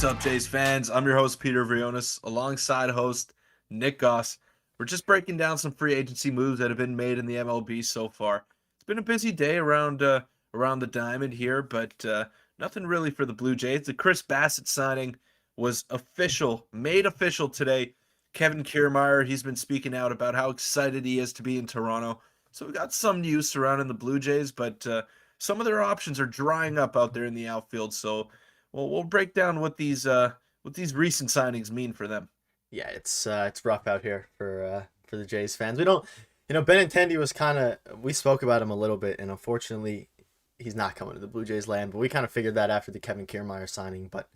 What's up, Jays fans? I'm your host, Peter Vryonis, alongside host Nick Gosse. We're just breaking down some free agency moves that have been made in the MLB so far. It's been a busy day around the diamond here, but nothing really for the Blue Jays. The Chris Bassett signing was made official today. Kevin Kiermaier, he's been speaking out about how excited he is to be in Toronto. So we got some news surrounding the Blue Jays, but some of their options are drying up out there in the outfield. So we'll break down what these recent signings mean for them. Yeah, it's rough out here for the Jays fans. We don't, Benintendi was we spoke about him a little bit, and unfortunately, he's not coming to the Blue Jays land. But we kind of figured that after the Kevin Kiermaier signing. But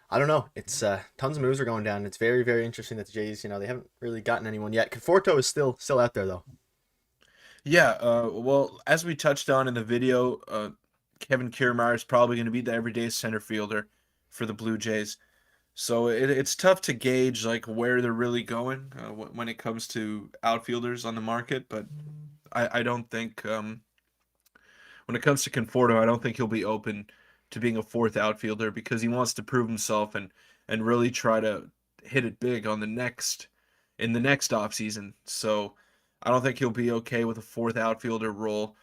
I don't know. It's tons of moves are going down. It's very, very interesting that the Jays, they haven't really gotten anyone yet. Conforto is still out there though. Yeah, well, as we touched on in the video, Kevin Kiermaier is probably going to be the everyday center fielder for the Blue Jays. So it's tough to gauge like where they're really going when it comes to outfielders on the market. But I don't think when it comes to Conforto, I don't think he'll be open to being a fourth outfielder because he wants to prove himself and really try to hit it big on the next offseason. So I don't think he'll be okay with a fourth outfielder role.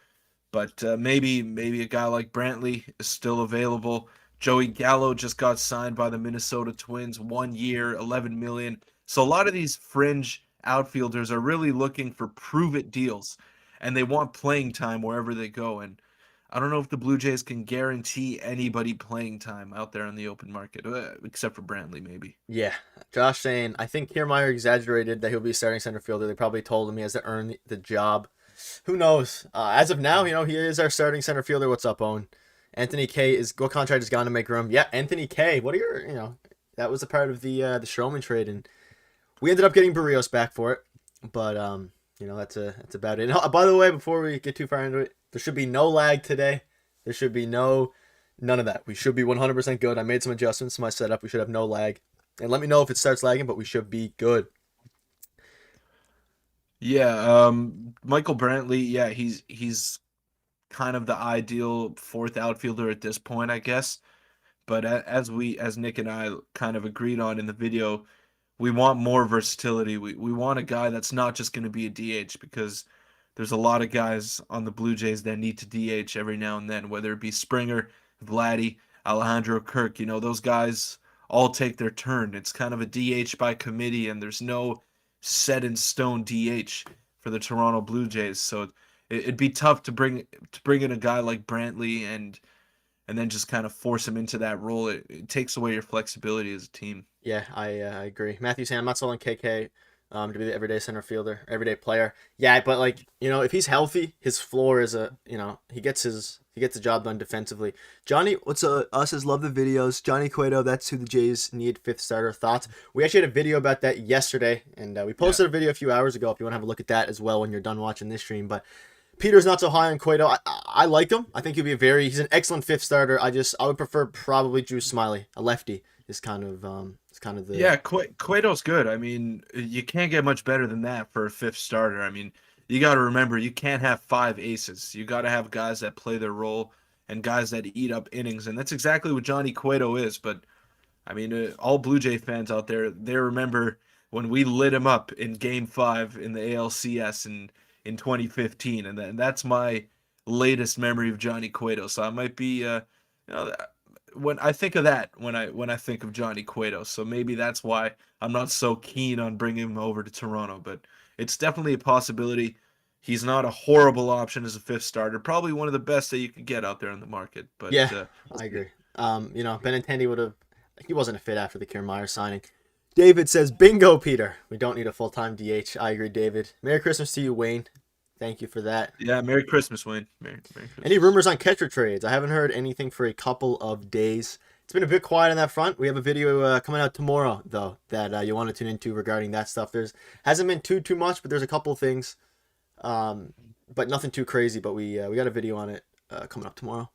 But maybe a guy like Brantley is still available. Joey Gallo just got signed by the Minnesota Twins, 1 year, $11 million. So a lot of these fringe outfielders are really looking for prove-it deals, and they want playing time wherever they go. And I don't know if the Blue Jays can guarantee anybody playing time out there on the open market, except for Brantley, maybe. Yeah, Josh saying I think Kiermaier exaggerated that he'll be starting center fielder. They probably told him he has to earn the job. Who knows? As of now, he is our starting center fielder. What's up, Owen? Anthony K. What contract is gone to make room? Yeah, Anthony K. What are your, that was a part of the Stroman trade, and we ended up getting Barrios back for it. But that's about it. And, by the way, before we get too far into it, there should be no lag today. There should be none of that. We should be 100% good. I made some adjustments to my setup. We should have no lag. And let me know if it starts lagging, but we should be good. Yeah, Michael Brantley, yeah, he's kind of the ideal fourth outfielder at this point, I guess. But as Nick and I kind of agreed on in the video, we want more versatility. We want a guy that's not just going to be a DH because there's a lot of guys on the Blue Jays that need to DH every now and then, whether it be Springer, Vladdy, Alejandro Kirk. Those guys all take their turn. It's kind of a DH by committee, and there's no set in stone DH for the Toronto Blue Jays. So it'd be tough to bring in a guy like Brantley and then just kind of force him into that role. It takes away your flexibility as a team. Yeah, I agree. Matthew saying I'm not selling KK to be the everyday center fielder, everyday player. Yeah, but if he's healthy, his floor is he gets the job done defensively. Johnny, what's us has love the videos. Johnny Cueto, that's who the Jays need fifth starter. Thoughts? We actually had a video about that yesterday, and we posted a video a few hours ago if you want to have a look at that as well when you're done watching this stream. But Peter's not so high on Cueto. I like him. I think he's an excellent fifth starter. I would prefer probably Drew Smiley, a lefty. Is kind of the Cueto's good. I mean, you can't get much better than that for a fifth starter. I mean, you got to remember you can't have five aces. You got to have guys that play their role and guys that eat up innings, and that's exactly what Johnny Cueto is. But I mean, all Blue Jay fans out there, they remember when we lit him up in Game 5 in the ALCS in 2015, and that's my latest memory of Johnny Cueto. So I might be when I think of that, when I think of Johnny Cueto. So maybe that's why I'm not so keen on bringing him over to Toronto, but it's definitely a possibility. He's not a horrible option as a fifth starter. Probably one of the best that you could get out there in the market. But yeah, I agree. Benintendi he wasn't a fit after the Kiermaier signing. David says, bingo, Peter. We don't need a full-time DH. I agree, David. Merry Christmas to you, Wayne. Thank you for that. Yeah, Merry Christmas, Wayne. Merry Christmas. Any rumors on catcher trades? I haven't heard anything for a couple of days. It's been a bit quiet on that front. We have a video coming out tomorrow, though, that you want to tune into regarding that stuff. Hasn't been too much, but there's a couple of things, but nothing too crazy. But we got a video on it coming up tomorrow.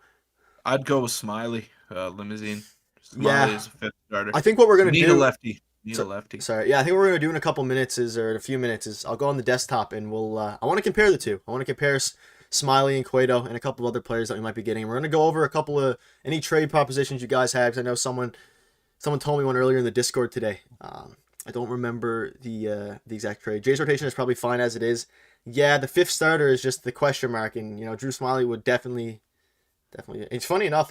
I'd go with Smiley, limousine. Smiley is a fifth starter. I think what we're gonna do. Need a lefty. A lefty. Sorry. Yeah, I think what we're going to do in a couple minutes or in a few minutes is I'll go on the desktop and we'll I want to compare the two. I want to compare Smiley and Cueto and a couple of other players that we might be getting. We're going to go over a couple of any trade propositions you guys have, because I know someone Someone told me one earlier in the Discord today. I don't remember the exact trade. Jay's rotation is probably fine as it is. Yeah, the fifth starter is just the question mark, and Drew Smiley would definitely. It's funny enough.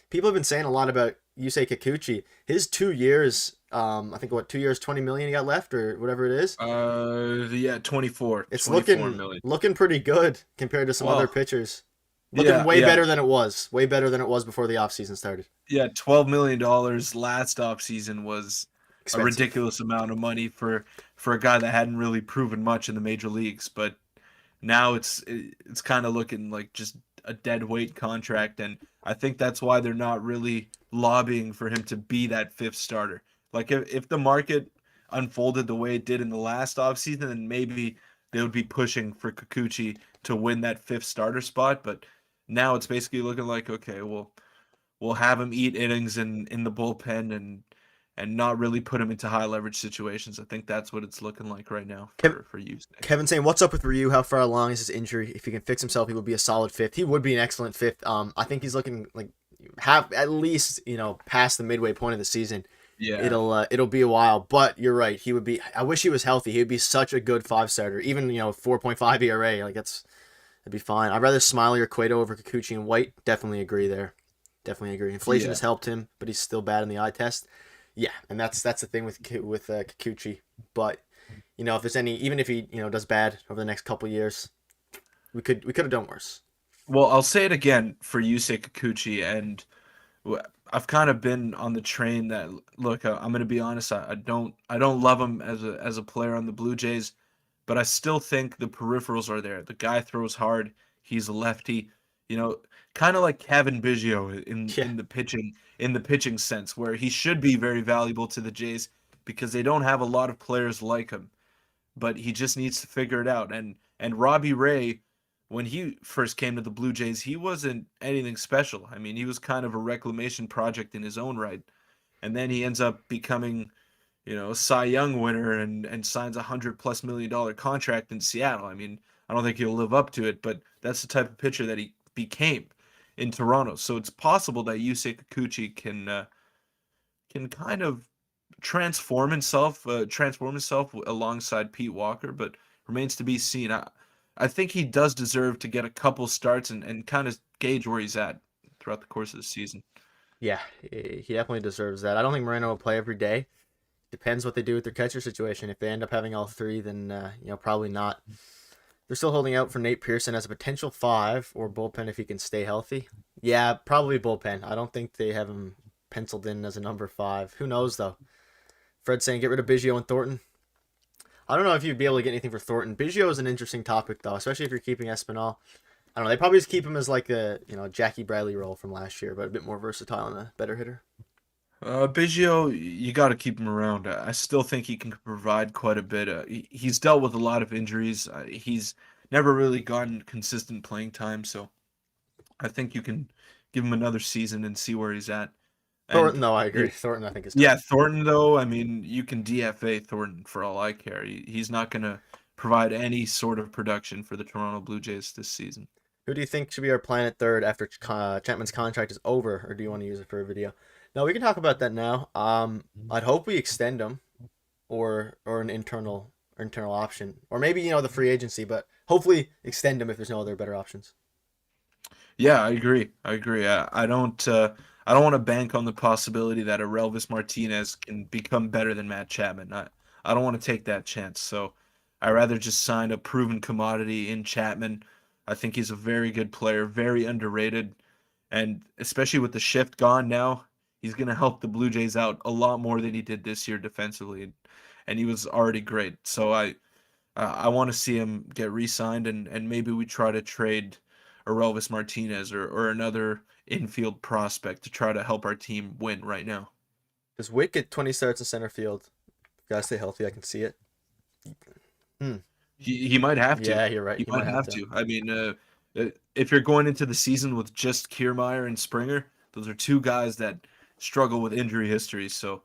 People have been saying a lot about Yusei Kikuchi. His 2 years, I think 2 years, 20 million he got left or whatever it is. Yeah, 24, It's 24 million. looking pretty good compared to some other Well, pitchers. Looking yeah, way yeah, better than it was. Way better than it was before the offseason started. yeah. $12 million last offseason was a Expensive. ridiculous amount of money for a guy that hadn't really proven much in the major leagues. But now it's kind of looking like just a dead weight contract, and I think that's why they're not really lobbying for him to be that fifth starter. Like if the market unfolded the way it did in the last offseason, then maybe they would be pushing for Kikuchi to win that fifth starter spot. But now it's basically looking like, okay, we'll have him eat innings in the bullpen and not really put him into high leverage situations. I think that's what it's looking like right now for you. Kevin saying, "What's up with Ryu? How far along is his injury? If he can fix himself, he would be a solid fifth. He would be an excellent fifth. I think he's looking like have at least past the midway point of the season. Yeah. It'll be a while, but you're right. He would be. I wish he was healthy. He would be such a good five starter. Even 4.5 ERA. Like that'd be fine. I'd rather Smiley or Cueto over Kikuchi and White. Definitely agree there. Definitely agree. Inflation Yeah. has helped him, but he's still bad in the eye test. Yeah, and that's the thing with Kikuchi. But if there's any, even if he does bad over the next couple years, we could have done worse. Well, I'll say it again for Yusei Kikuchi, and I've kind of been on the train that look. I'm gonna be honest. I don't love him as a player on the Blue Jays, but I still think the peripherals are there. The guy throws hard. He's a lefty. You know, kind of like Kevin Biggio in Yeah, in the pitching sense, where he should be very valuable to the Jays because they don't have a lot of players like him. But he just needs to figure it out. And Robbie Ray, when he first came to the Blue Jays, he wasn't anything special. I mean, he was kind of a reclamation project in his own right. And then he ends up becoming, a Cy Young winner and signs $100+ million contract in Seattle. I mean, I don't think he'll live up to it, but that's the type of pitcher that he became in Toronto. So it's possible that Yusei Kikuchi can kind of transform himself alongside Pete Walker, but remains to be seen. I think he does deserve to get a couple starts and kind of gauge where he's at throughout the course of the season. yeah, he definitely deserves that. I don't think Moreno will play every day. Depends what they do with their catcher situation. If they end up having all three, then probably not. They're still holding out for Nate Pearson as a potential five or bullpen if he can stay healthy. Yeah, probably bullpen. I don't think they have him penciled in as a number five. Who knows though? Fred saying get rid of Biggio and Thornton. I don't know if you'd be able to get anything for Thornton. Biggio is an interesting topic though, especially if you're keeping Espinal. I don't know. They probably just keep him as like a Jackie Bradley role from last year, but a bit more versatile and a better hitter. Biggio, you got to keep him around. I still think he can provide quite a bit. He's dealt with a lot of injuries. He's never really gotten consistent playing time, so I think you can give him another season and see where he's at. And Thornton though, I agree. Thornton I think is yeah, done. Thornton though, I mean, you can DFA Thornton for all I care. He's not going to provide any sort of production for the Toronto Blue Jays this season. Who do you think should be our plan at third after Chapman's contract is over, or do you want to use it for a video? No, we can talk about that now. I'd hope we extend him, or an internal option, or maybe the free agency, but hopefully extend him if there's no other better options. Yeah, I agree. I agree. I don't want to bank on the possibility that Aurelvis Martinez can become better than Matt Chapman. I don't want to take that chance. So I rather just sign a proven commodity in Chapman. I think he's a very good player, very underrated, and especially with the shift gone now, he's going to help the Blue Jays out a lot more than he did this year defensively, and he was already great. So I want to see him get re-signed, and maybe we try to trade Aurelvis Martinez or another infield prospect to try to help our team win right now. Does Witt get 20 starts in center field? Gotta stay healthy. I can see it. Hmm. He might have to. Yeah, you're right. He He might might have have to. to. I mean, if you're going into the season with just Kiermaier and Springer, those are two guys that struggle with injury histories. So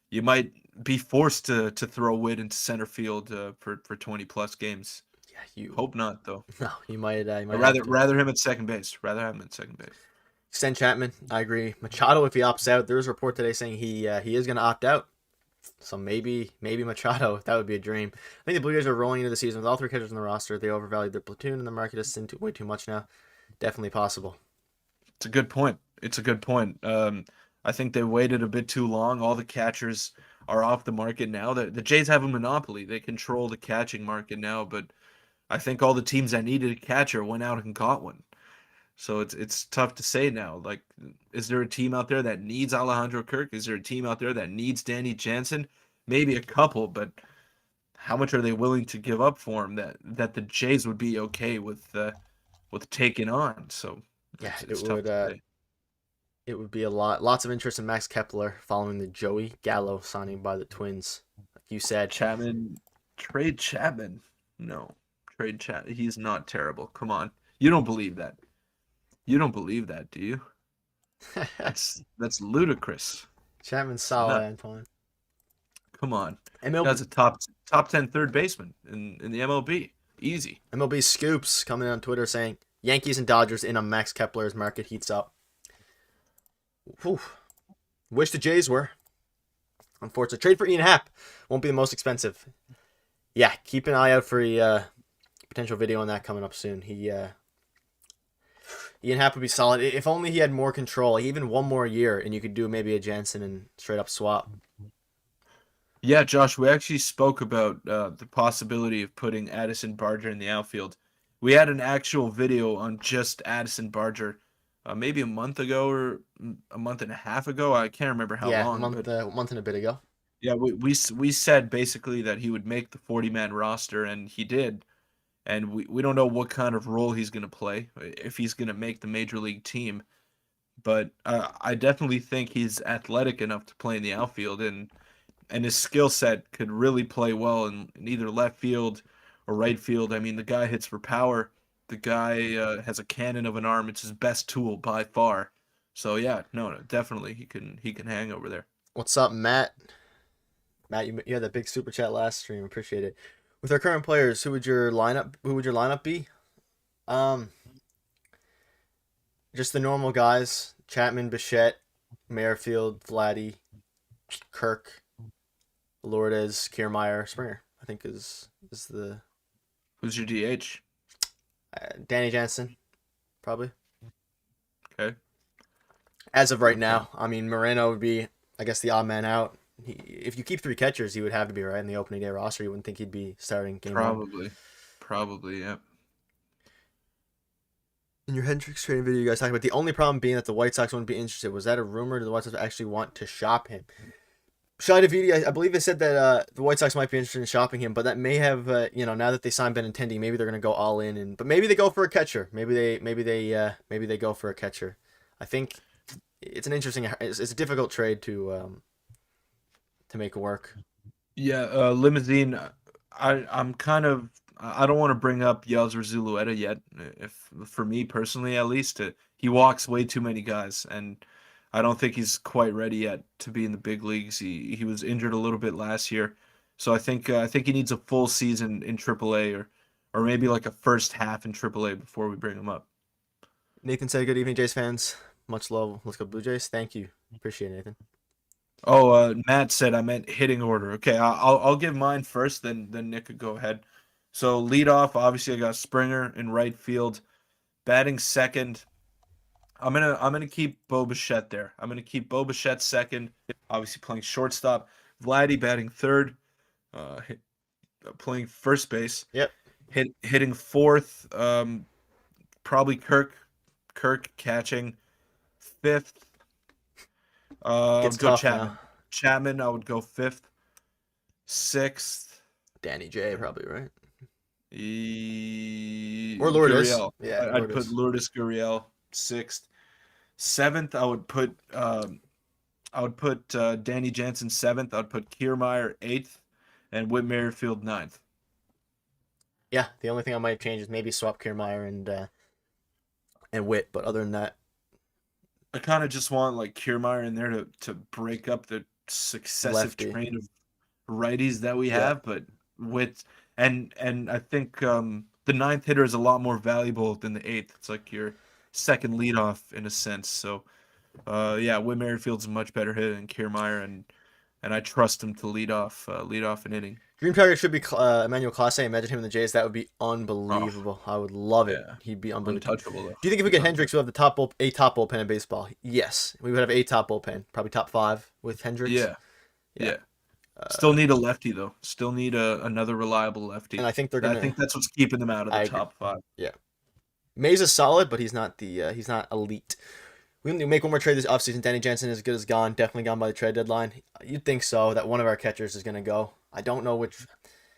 you might be forced to throw Witt into center field for 20+ games. Yeah, you. Hope not though. No, you might. You I'd might have rather to. rather him at second base. Rather have him at second base. Send Chapman. I agree. Machado, if he opts out, there's a report today saying he is going to opt out. So maybe Machado, that would be a dream. I think the Blue Jays are rolling into the season with all three catchers in the roster. They overvalued their platoon, and the market has seen way too much now. Definitely possible. It's a good point. It's a good point. I think they waited a bit too long. All the catchers are off the market now. The Jays have a monopoly. They control the catching market now, but I think all the teams that needed a catcher went out and got one. So it's tough to say now. Like, is there a team out there that needs Alejandro Kirk? Is there a team out there that needs Danny Jansen? Maybe a couple, but how much are they willing to give up for him that the Jays would be okay with taking on? So Yeah, it's tough to say. it would be lots of interest in Max Kepler following the Joey Gallo signing by the Twins. Like you said, Chapman, trade Chapman. No, trade Chapman. He's not terrible. Come on, you don't believe that. You don't believe that, do you? That's ludicrous. Chapman's It's solid, not. Antoine. Come on, MLB, that's a top 10 third baseman in the MLB. Easy. MLB Scoops coming on Twitter saying Yankees and Dodgers in on Max Kepler's market heats up. Whew. Wish the Jays were. Unfortunately, trade for Ian Happ won't be the most expensive. Yeah, keep an eye out for a potential video on that coming up soon. Ian Happ would be solid if only he had more control, like even one more year, and you could do maybe a Jansen and straight up swap. Yeah, Josh, we actually spoke about the possibility of putting Addison Barger in the outfield. We had an actual video on just Addison Barger maybe a month ago or a month and a half ago. I can't remember how Yeah, long, but a month and a bit ago. yeah, we said basically that he would make the 40-man roster, and he did. And we don't know what kind of role he's going to play, if he's going to make the major league team. But I definitely think he's athletic enough to play in the outfield, and his skill set could really play well in either left field or right field. I mean, the guy hits for power. The guy has a cannon of an arm. It's his best tool by far. So yeah, no, definitely he can hang over there. What's up, Matt? Matt, you had that big super chat last stream. Appreciate it. With our current players, who would your lineup be? Um, just the normal guys: Chapman, Bichette, Merrifield, Vladdy, Kirk, Lourdes, Kiermaier, Springer. I think is the Who's your DH? Danny Jansen, probably Okay. as of right Okay. now. I mean, Moreno would be, I guess, the odd man out. If you keep three catchers, he would have to be right in the opening day roster. You wouldn't think he'd be starting game one. Probably. Probably, yeah. In your Hendricks trading video, you guys talked about the only problem being that the White Sox wouldn't be interested. Was that a rumor? Did the White Sox actually want to shop him? Shai Davidi, I believe they said that the White Sox might be interested in shopping him, but that may have, now that they signed Benintendi, maybe they're going to go all in, but maybe they go for a catcher. Maybe they go for a catcher. I think it's it's a difficult trade to make work. Yeah, Limousine. I'm kind of. I don't want to bring up Yelzer Zulueta yet. If for me personally, at least, he walks way too many guys, and I don't think he's quite ready yet to be in the big leagues. He was injured a little bit last year, so I think he needs a full season in AAA or maybe like a first half in AAA before we bring him up. Nathan said, "Good evening, Jays fans. Much love. Let's go Blue Jays." Thank you. Appreciate it, Nathan. Oh, Matt said I meant hitting order. Okay, I'll give mine first, then Nick could go ahead. So lead off, obviously I got Springer in right field. Batting second, I'm gonna keep Bo Bichette there. I'm gonna keep Bo Bichette second. Obviously playing shortstop. Vladdy batting third. Hit, playing first base. Yep. Hitting fourth. Probably Kirk catching. Fifth. Gets Go tough Chapman. now. Chapman, I would go fifth. Sixth. Danny J, probably, right? Or Lourdes. Gurriel. Yeah, I'd put Lourdes. Lourdes Gurriel sixth. Seventh, I would put Danny Jansen seventh. I'd put Kiermaier eighth, and Whit Merrifield ninth. Yeah, the only thing I might change is maybe swap Kiermaier and Witt, but other than that, I kind of just want like Kiermaier in there to break up the successive lefty. train of righties that we Yeah. have, but with and I think the ninth hitter is a lot more valuable than the eighth. It's like second leadoff in a sense. So, yeah, Whit Merrifield's a much better hitter than Kiermaier, and I trust him to lead off an inning. Dream target should be Emmanuel Clase. Imagine him in the Jays. That would be Oh, unbelievable. I would love it. yeah, He'd be unbelievable. untouchable though. Do you think if we He's get Hendricks, we'll untouchable. have a top bullpen in baseball? Yes, we would have a top bullpen, probably top 5 with Hendricks. Yeah, Yeah, yeah. Still need a lefty though. Still need another reliable and lefty. I think they're I gonna. think that's what's keeping them out of the I agree. top five. Yeah, Mays is solid, but he's not elite. We need to make one more trade this offseason. Danny Jansen is good as gone. Definitely gone by the trade deadline. You'd think so, that one of our catchers is going to go. I don't know which.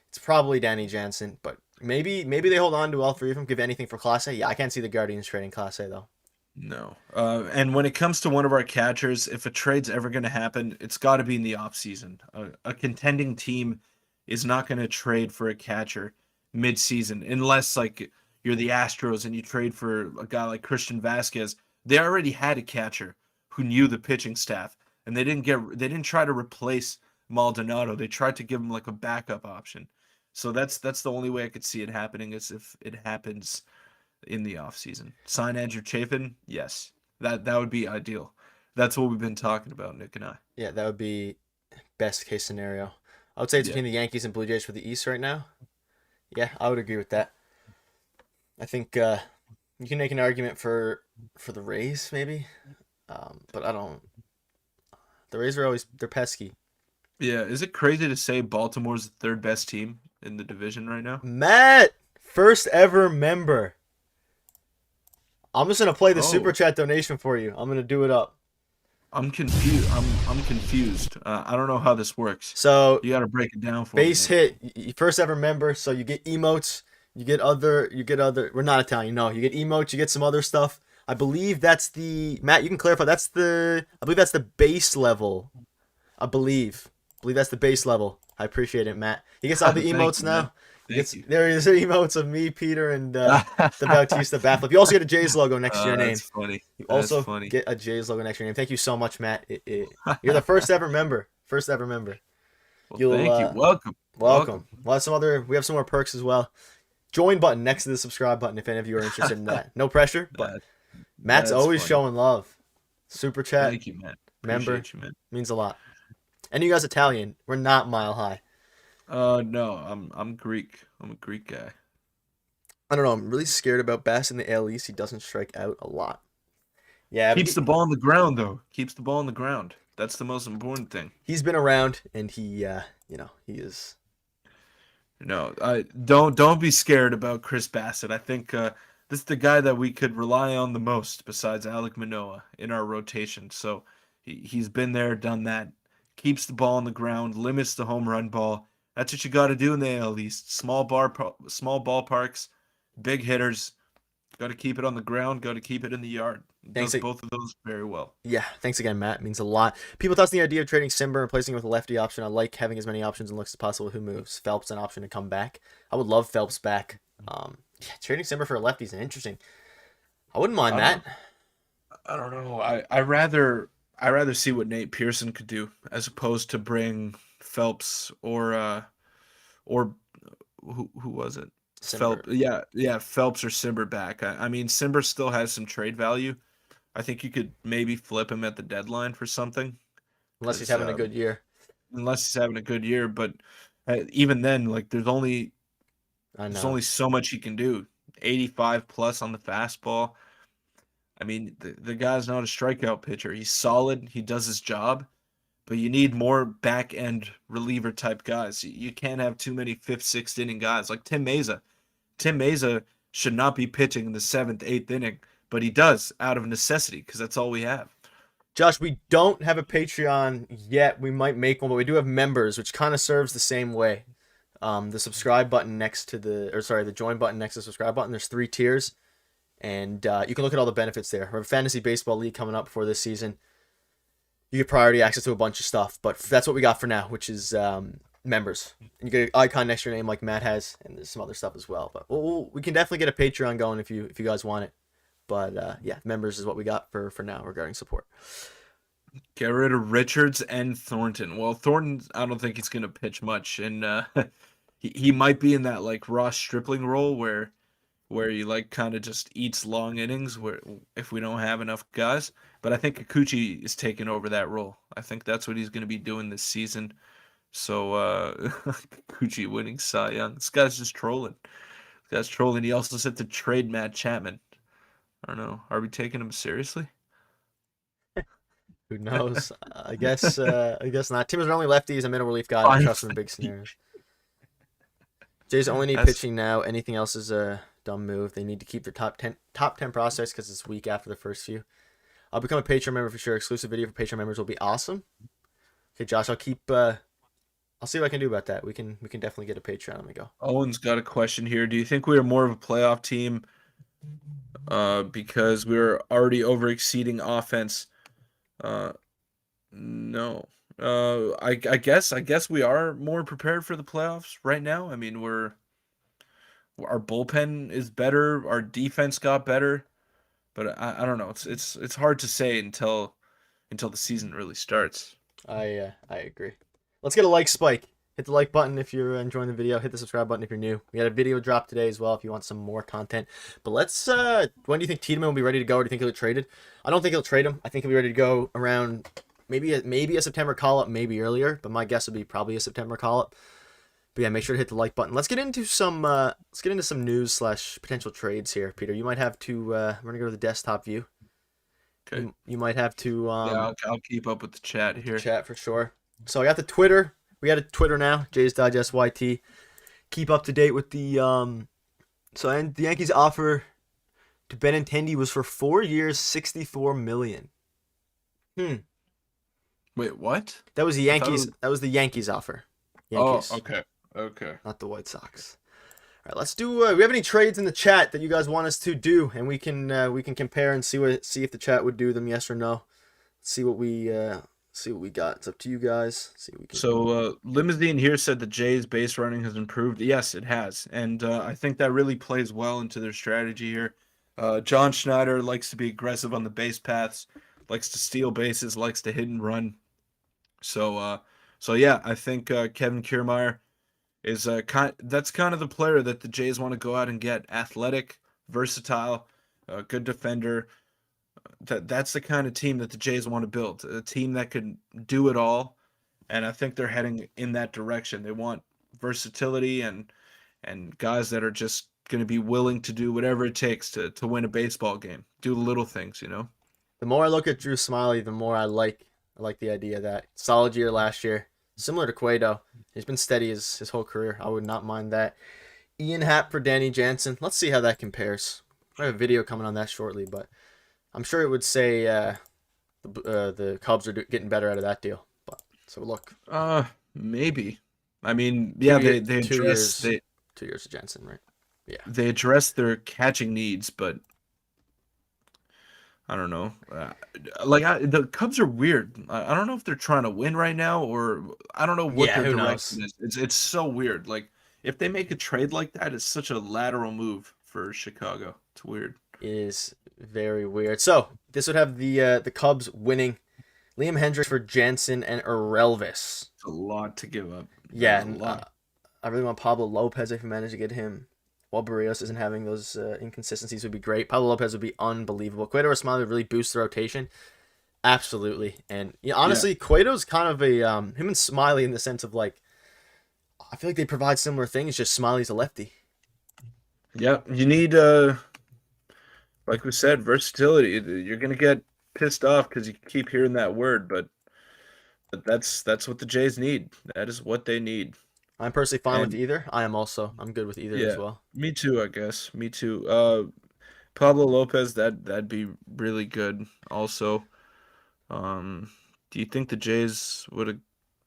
It's probably Danny Jansen, but maybe they hold on to all 3 of them, give anything for Class A. Yeah, I can't see the Guardians trading Class A, though. No. And when it comes to one of our catchers, if a trade's ever going to happen, it's got to be in the offseason. A contending team is not going to trade for a catcher mid-season unless like you're the Astros and you trade for a guy like Christian Vasquez. They already had a catcher who knew the pitching staff, and they didn't try to replace Maldonado. They tried to give him like a backup option. So that's the only way I could see it happening is if it happens in the offseason. Sign Andrew Chafin? Yes. That would be ideal. That's what we've been talking about, Nick and I. Yeah, that would be best case scenario. I would say it's Yeah. between the Yankees and Blue Jays for the East right now. Yeah, I would agree with that. I think you can make an argument for the Rays, maybe. But I don't. The Rays are they're pesky. Yeah, is it crazy to say Baltimore's the third best team in the division right now? Matt, first ever member. I'm just gonna play the Oh, super chat donation for you. I'm gonna do it up. I'm confused. I'm confused. I don't know how this works. So You got to break it down for base me, Nick. hit, first ever member. So you get emotes, you get other. We're not Italian, no. You get emotes, you get some other stuff. I believe that's the Matt. You can clarify. I believe that's the base level. I believe that's the base level. I appreciate it, Matt. He gets all the Thank emotes you, man. now. Thank you. There is emotes of me, Peter, and the Bautista backflip. You also get a Jays logo next to your name. That's funny. You That's also funny. get a Jays logo next to your name. Thank you so much, Matt. You're the first ever member. First ever member. Well, thank you. Welcome. Welcome. We'll have we have some more perks as well. Join button next to the subscribe button if any of you are interested in that. No pressure, but That- Matt's that's always funny. showing love. Super chat Thank you, man. member Appreciate you, man. means a lot. And you guys Italian. We're not mile high. No, I'm Greek. I'm a Greek guy. I don't know. I'm really scared about Bass in the AL East. He doesn't strike out a lot. Yeah, Keeps the ball on the ground though. Keeps the ball on the ground. That's the most important thing. he's been around, and he is. No, I don't be scared about Chris Bassett. I think this is the guy that we could rely on the most besides Alek Manoah in our rotation. So he's been there, done that. Keeps the ball on the ground, limits the home run ball. That's what you got to do in the AL East. Small ballparks, big hitters. Got to keep it on the ground. Got to keep it in the yard. Thanks. Does both of those very well. Yeah, thanks again, Matt. It means a lot. People toss the idea of trading Simber and replacing it with a lefty option. I like having as many options and looks as possible. Who moves? Phelps an option to come back. I would love Phelps back. Yeah, trading Simber for a lefty is interesting. I wouldn't mind that. I don't know. I rather see what Nate Pearson could do as opposed to bring Phelps or who was it? Simber. Phelps or Simber back. I mean, Simber still has some trade value. I think you could maybe flip him at the deadline for something. Unless he's 'Cause, having a good year. Unless he's having a good year, but even then, like there's only I there's know. only so much he can do. 85 plus on the fastball. I mean, the guy's not a strikeout pitcher. He's solid. He does his job, but you need more back end reliever type guys. You can't have too many fifth, sixth inning guys like Tim Mesa. Tim Mesa should not be pitching in the seventh, eighth inning, but he does out of necessity because that's all we have. Josh, we don't have a Patreon yet. We might make one, but we do have members, which kind of serves the same way. The subscribe button next to the join button next to the subscribe button. There's 3 tiers, and you can look at all the benefits there. We have a fantasy baseball league coming up for this season. You get priority access to a bunch of stuff, but that's what we got for now, which is members. And you get an icon next to your name like Matt has, and there's some other stuff as well. But we can definitely get a Patreon going if you guys want it. But yeah, members is what we got for now regarding support. Get rid of Richards and Thornton. Well, Thornton, I don't think he's going to pitch much, and he might be in that like Ross Stripling role where where he like kind of just eats long innings where if we don't have enough guys. But I think Kikuchi is taking over that role. I think that's what he's going to be doing this season. So Kikuchi winning Cy Young. This guy's just trolling. This guy's trolling. He also said to trade Matt Chapman. I don't know. Are we taking him seriously? Who knows? I guess not. Teams are only lefties. I'm in a relief guy. I don't trust him in big scenarios. Jays only need pitching now. Anything else is a dumb move. They need to keep their top 10 prospects because it's weak after the first few. I'll become a Patreon member for sure. Exclusive video for Patreon members will be awesome. Okay, Josh, I'll see what I can do about that. We can definitely get a Patreon. Let me go. Owen's got a question here. Do you think we are more of a playoff team because we were already over exceeding offense? No. I guess we are more prepared for the playoffs right now. I mean, our bullpen is better, our defense got better, but I don't know. It's hard to say until the season really starts. I agree. Let's get a like spike. Hit the like button if you're enjoying the video. Hit the subscribe button if you're new. We had a video drop today as well if you want some more content. But let's when do you think Tiedemann will be ready to go, or do you think he'll get traded? I don't think he'll trade him. I think he'll be ready to go around maybe a September call-up, maybe earlier, but my guess would be probably a September call-up. But yeah, make sure to hit the like button. Let's get into some news / potential trades here, Peter. You might have to we're gonna go to the desktop view. Okay. You might have to yeah, I'll keep up with the chat here. Chat for sure. So I got the Twitter. We got a Twitter now, Jays Digest YT. Keep up to date with the the Yankees offer to Benintendi was for 4 years, $64 million. Wait, what? That was the Yankees. That was the Yankees offer. Yankees. Oh, okay. Not the White Sox. All right, let's do. We have any trades in the chat that you guys want us to do, and we can compare and see if the chat would do them, yes or no. See what we got. It's up to you guys. See what we can. So Limousine here said the Jays base running has improved. Yes, it has, and I think that really plays well into their strategy here. John Schneider likes to be aggressive on the base paths, likes to steal bases, likes to hit and run. So yeah, I think Kevin Kiermaier is that's kind of the player that the Jays want to go out and get. Athletic, versatile, good defender. That's the kind of team that the Jays want to build. A team that can do it all, and I think they're heading in that direction. They want versatility and guys that are just going to be willing to do whatever it takes to win a baseball game. Do the little things, you know. The more I look at Drew Smiley, the more I like the idea that solid year last year, similar to Cueto. He's been steady his whole career. I would not mind that. Ian Happ for Danny Jansen. Let's see how that compares. I have a video coming on that shortly, but I'm sure it would say the Cubs are getting better out of that deal. But so look. Maybe. I mean, yeah, they address 2 years of Jansen, right? Yeah. They address their catching needs, but I don't know. The Cubs are weird. I don't know if they're trying to win right now, or I don't know what their direction is. It's so weird. Like if they make a trade like that, it's such a lateral move for Chicago. It's weird. It is very weird. So this would have the Cubs winning Liam Hendricks for Jansen and Erelvis. It's a lot to give up. Yeah, and I really want Pablo Lopez if we manage to get him. While Barrios isn't having those inconsistencies, would be great. Pablo Lopez would be unbelievable. Cueto or Smiley would really boost the rotation. Absolutely. And honestly, Cueto's kind of a him and Smiley in the sense of like, I feel like they provide similar things. Just Smiley's a lefty. Yeah, you need like we said, versatility. You're gonna get pissed off because you keep hearing that word, but that's what the Jays need. That is what they need. I'm personally fine with either. I'm good with either as well. Me too, I guess. Me too. Pablo Lopez, that'd be really good also. Do you think the Jays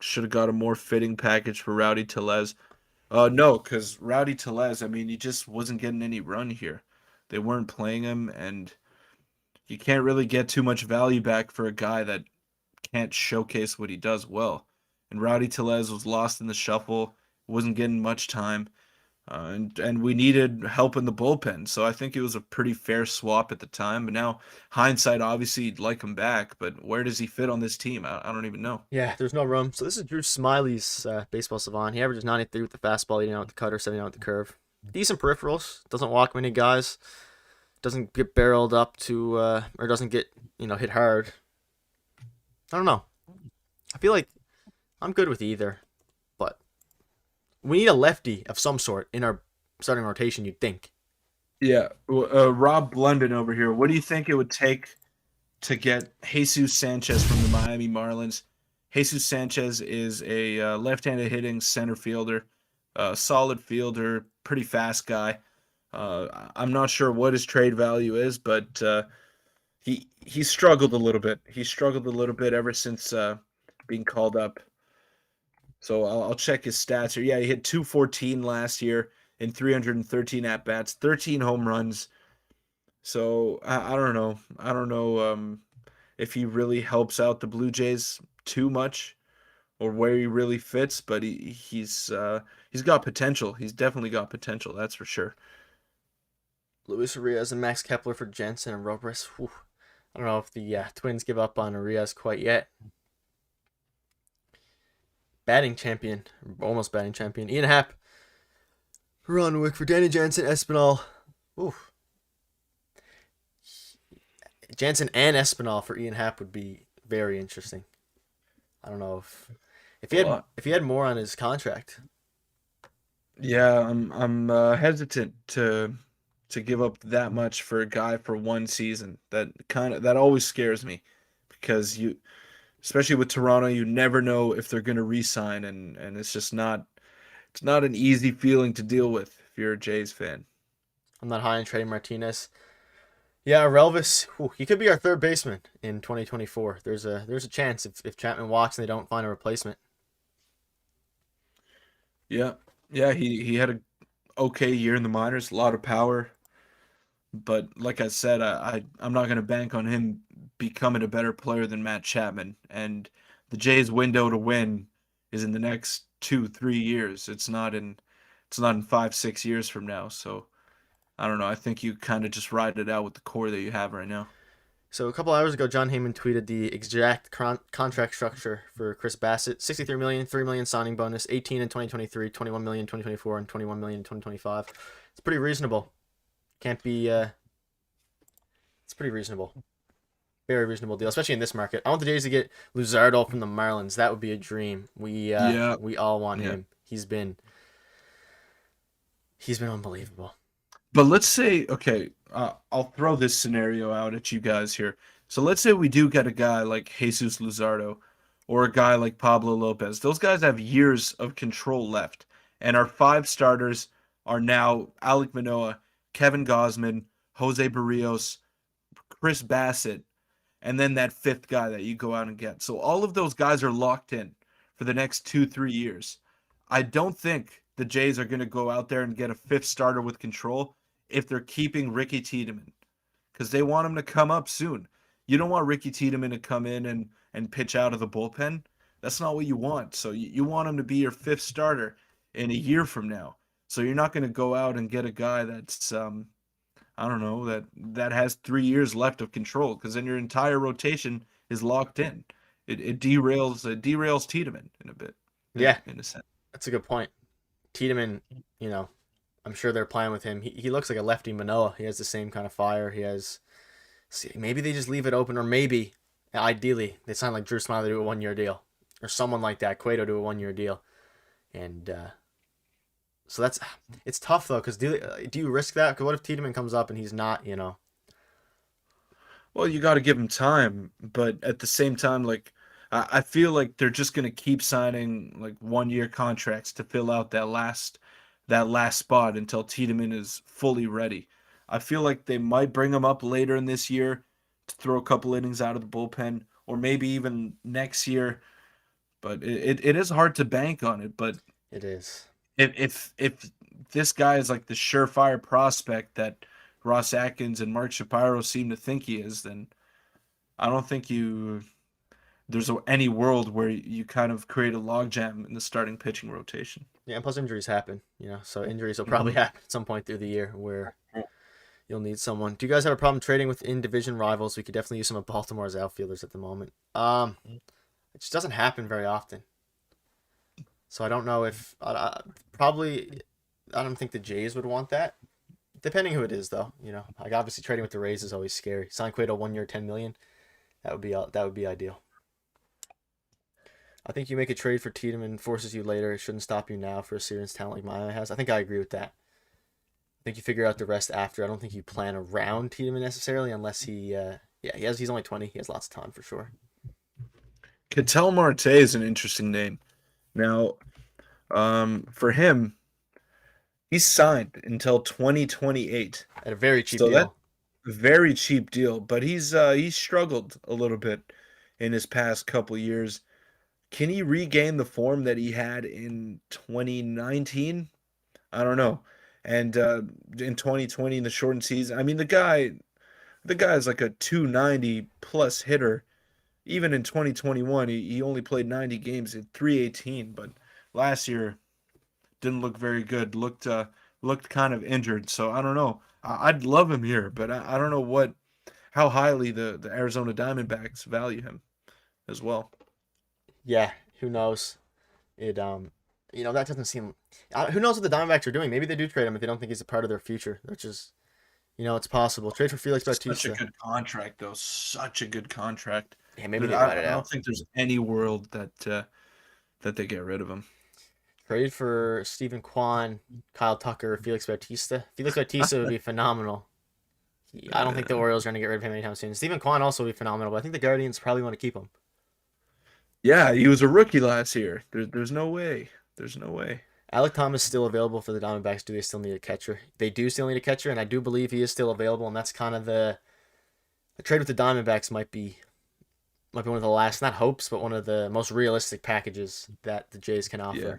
should have got a more fitting package for Rowdy Tellez? No, because Rowdy Tellez, I mean, he just wasn't getting any run here. They weren't playing him, and you can't really get too much value back for a guy that can't showcase what he does well. And Rowdy Tellez was lost in the shuffle, wasn't getting much time, and we needed help in the bullpen. So I think it was a pretty fair swap at the time. But now, hindsight, obviously, you'd like him back. But where does he fit on this team? I don't even know. Yeah, there's no room. So this is Drew Smiley's baseball savant. He averages 93 with the fastball, 89 with the cutter, 79 with the curve. decent peripherals. Doesn't walk many guys. Doesn't get barreled up to or doesn't get hit hard. I don't know. I feel like I'm good with either, but we need a lefty of some sort in our starting rotation. You'd think. Yeah, Rob Blunden over here. What do you think it would take to get Jesus Sanchez from the Miami Marlins? Jesus Sanchez is a left-handed hitting center fielder, solid fielder, pretty fast guy. I'm not sure what his trade value is, but he struggled a little bit. He struggled a little bit ever since being called up. So I'll check his stats here. Yeah, he hit 214 last year in 313 at bats, 13 home runs. So I don't know. I don't know if he really helps out the Blue Jays too much or where he really fits, but he's got potential. He's definitely got potential. That's for sure. Luis Urias and Max Kepler for Jensen and Robles. Whew. I don't know if the Twins give up on Urias quite yet. Batting champion, almost batting champion. Ian Happ, Ron Wick for Danny Jansen, Espinal. Oof. Jansen and Espinal for Ian Happ would be very interesting. I don't know if he had more on his contract. Yeah, I'm hesitant to give up that much for a guy for one season. That always scares me because especially with Toronto, you never know if they're going to re-sign, and it's not an easy feeling to deal with if you're a Jays fan. I'm not high on Trey Martinez. Yeah, Relvis, he could be our third baseman in 2024. There's a chance if Chapman walks and they don't find a replacement. Yeah, yeah, he had a okay year in the minors, a lot of power, but like I said, I'm not going to bank on him becoming a better player than Matt Chapman. And the Jays' window to win is in the next 2-3 years. It's not in 5-6 years from now. So I don't know. I think you kind of just ride it out with the core that you have right now. So a couple hours ago, John Heyman tweeted the exact contract structure for Chris Bassett: 63 million, 3 million signing bonus, 18 in 2023, 21 million in 2024, and 21 million in 2025. It's pretty reasonable. Can't be. It's pretty reasonable. Very reasonable deal, especially in this market. I want the Jays to get Luzardo from the Marlins. That would be a dream. Yeah, We all want yeah. him. He's been unbelievable. But let's say, okay, I'll throw this scenario out at you guys here. So let's say we do get a guy like Jesus Luzardo or a guy like Pablo Lopez. Those guys have years of control left. And our five starters are now Alek Manoah, Kevin Gausman, Jose Barrios, Chris Bassett, and then that fifth guy that you go out and get. So all of those guys are locked in for the next 2-3 years. I don't think the Jays are going to go out there and get a fifth starter with control if they're keeping Ricky Tiedemann because they want him to come up soon. You don't want Ricky Tiedemann to come in and pitch out of the bullpen. That's not what you want. So you want him to be your fifth starter in a year from now. So you're not going to go out and get a guy that's I don't know that has 3 years left of control because then your entire rotation is locked in. It derails Tiedemann in a bit Yeah, in a sense. that's a good point. Tiedemann, I'm sure they're playing with him. He looks like a lefty Manoah. He has the same kind of fire. Maybe they just leave it open, or maybe, ideally, they sign like Drew Smiley to a 1 year deal, or someone like that, Cueto to a 1 year deal, and so it's tough though, because do you risk that? Because what if Tiedemann comes up and he's not, Well, you got to give him time, but at the same time, like I feel like they're just gonna keep signing like 1 year contracts to fill out that last spot until Tiedemann is fully ready. I feel like they might bring him up later in this year to throw a couple innings out of the bullpen, or maybe even next year. But it is hard to bank on it. But it is. if this guy is like the surefire prospect that Ross Atkins and Mark Shapiro seem to think he is, then I don't think there's any world where you kind of create a logjam in the starting pitching rotation. Yeah, and plus injuries happen, so injuries will probably Mhm. happen at some point through the year where you'll need someone. Do you guys have a problem trading with in-division rivals? We could definitely use some of Baltimore's outfielders at the moment. It just doesn't happen very often. So I don't know if probably I don't think the Jays would want that. Depending who it is, though, like obviously trading with the Rays is always scary. Sign Cueto 1 year, 10 million. That would be ideal. I think you make a trade for Tiedemann, forces you later. It shouldn't stop you now for a serious talent like Maya has. I think I agree with that. I think you figure out the rest after. I don't think you plan around Tiedemann necessarily, unless he's only 20. He has lots of time for sure. Ketel Marte is an interesting name. Now, for him, he's signed until 2028 At a very cheap so that's deal. a very cheap deal. But he's struggled a little bit in his past couple years. Can he regain the form that he had in 2019? I don't know. And in 2020 in the shortened season, I mean the guy is like a 290 plus hitter. Even in 2021, he only played 90 games at 318, but last year didn't look very good. Looked kind of injured. So I don't know. I'd love him here, but I don't know how highly the Arizona Diamondbacks value him as well. Yeah, who knows? That doesn't seem. Who knows what the Diamondbacks are doing? Maybe they do trade him if they don't think he's a part of their future, which is, it's possible. Trade for Felix Such a Bautista. good contract, though. Such a good contract. Yeah, maybe they ride it I don't out. think there's any world that they get rid of him. Trade for Stephen Kwan, Kyle Tucker, Felix Bautista. Felix Bautista would be phenomenal. I don't think the Orioles are going to get rid of him anytime soon. Stephen Kwan also would be phenomenal, but I think the Guardians probably want to keep him. Yeah, he was a rookie last year. There's no way. There's no way. Alec Thomas still available for the Diamondbacks. Do they still need a catcher? They do still need a catcher, and I do believe he is still available. And that's kind of the trade with the Diamondbacks might be one of the last, not hopes, but one of the most realistic packages that the Jays can offer. Yeah.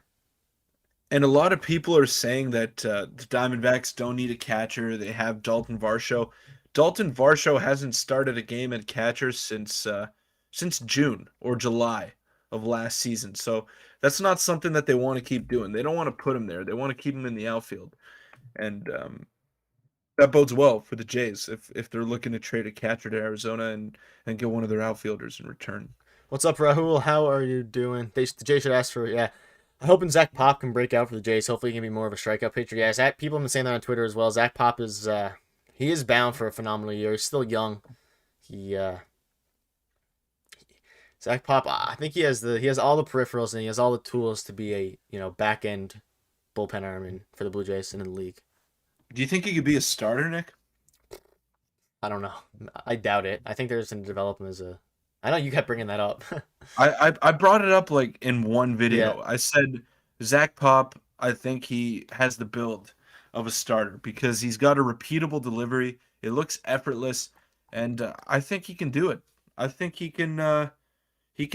And a lot of people are saying that the Diamondbacks don't need a catcher. They have Dalton Varsho. Dalton Varsho hasn't started a game at catcher since June or July of last season. So that's not something that they want to keep doing. They don't want to put him there. They want to keep him in the outfield, and that bodes well for the Jays if they're looking to trade a catcher to Arizona and get one of their outfielders in return. What's up, Rahul? How are you doing? The Jays should ask for, yeah. I'm hoping Zach Pop can break out for the Jays. Hopefully, he can be more of a strikeout pitcher. Yeah, people have been saying that on Twitter as well. Zach Pop he is bound for a phenomenal year. He's still young. Zach Pop, I think he has all the peripherals and he has all the tools to be a back end bullpen arm for the Blue Jays and in the league. Do you think he could be a starter, Nick? I don't know. I doubt it. I think there's going to develop him as a. I know you kept bringing that up. I brought it up like in one video. Yeah. I said Zach Pop, I think he has the build of a starter because he's got a repeatable delivery. It looks effortless, and I think he can do it. I think he can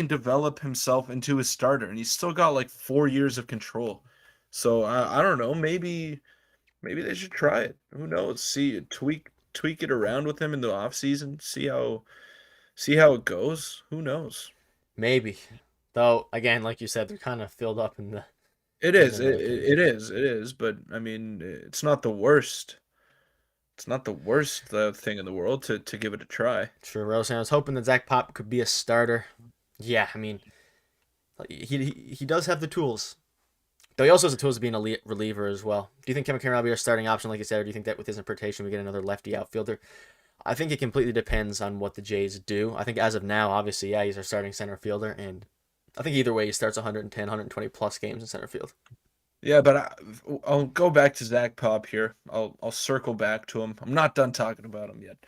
develop himself into a starter, and he's still got like 4 years of control. So I don't know. Maybe they should try it. Who knows? See, tweak it around with him in the offseason. See how it goes. Who knows? Maybe. Though, again, like you said, they're kind of filled up in the. It is. It is. But I mean, it's not the worst. It's not the worst thing in the world to give it a try. Sure, Rose. I was hoping that Zach Pop could be a starter. Yeah, I mean, he does have the tools. Though he also has the tools to be an elite reliever as well. Do you think Kevin Kiermaier will be our starting option, like you said, or do you think that with his interpretation we get another lefty outfielder? I think it completely depends on what the Jays do. I think as of now, obviously, yeah, he's our starting center fielder, and I think either way he starts 110, 120 plus games in center field. Yeah, but I'll go back to Zach Pop here. I'll circle back to him. I'm not done talking about him yet.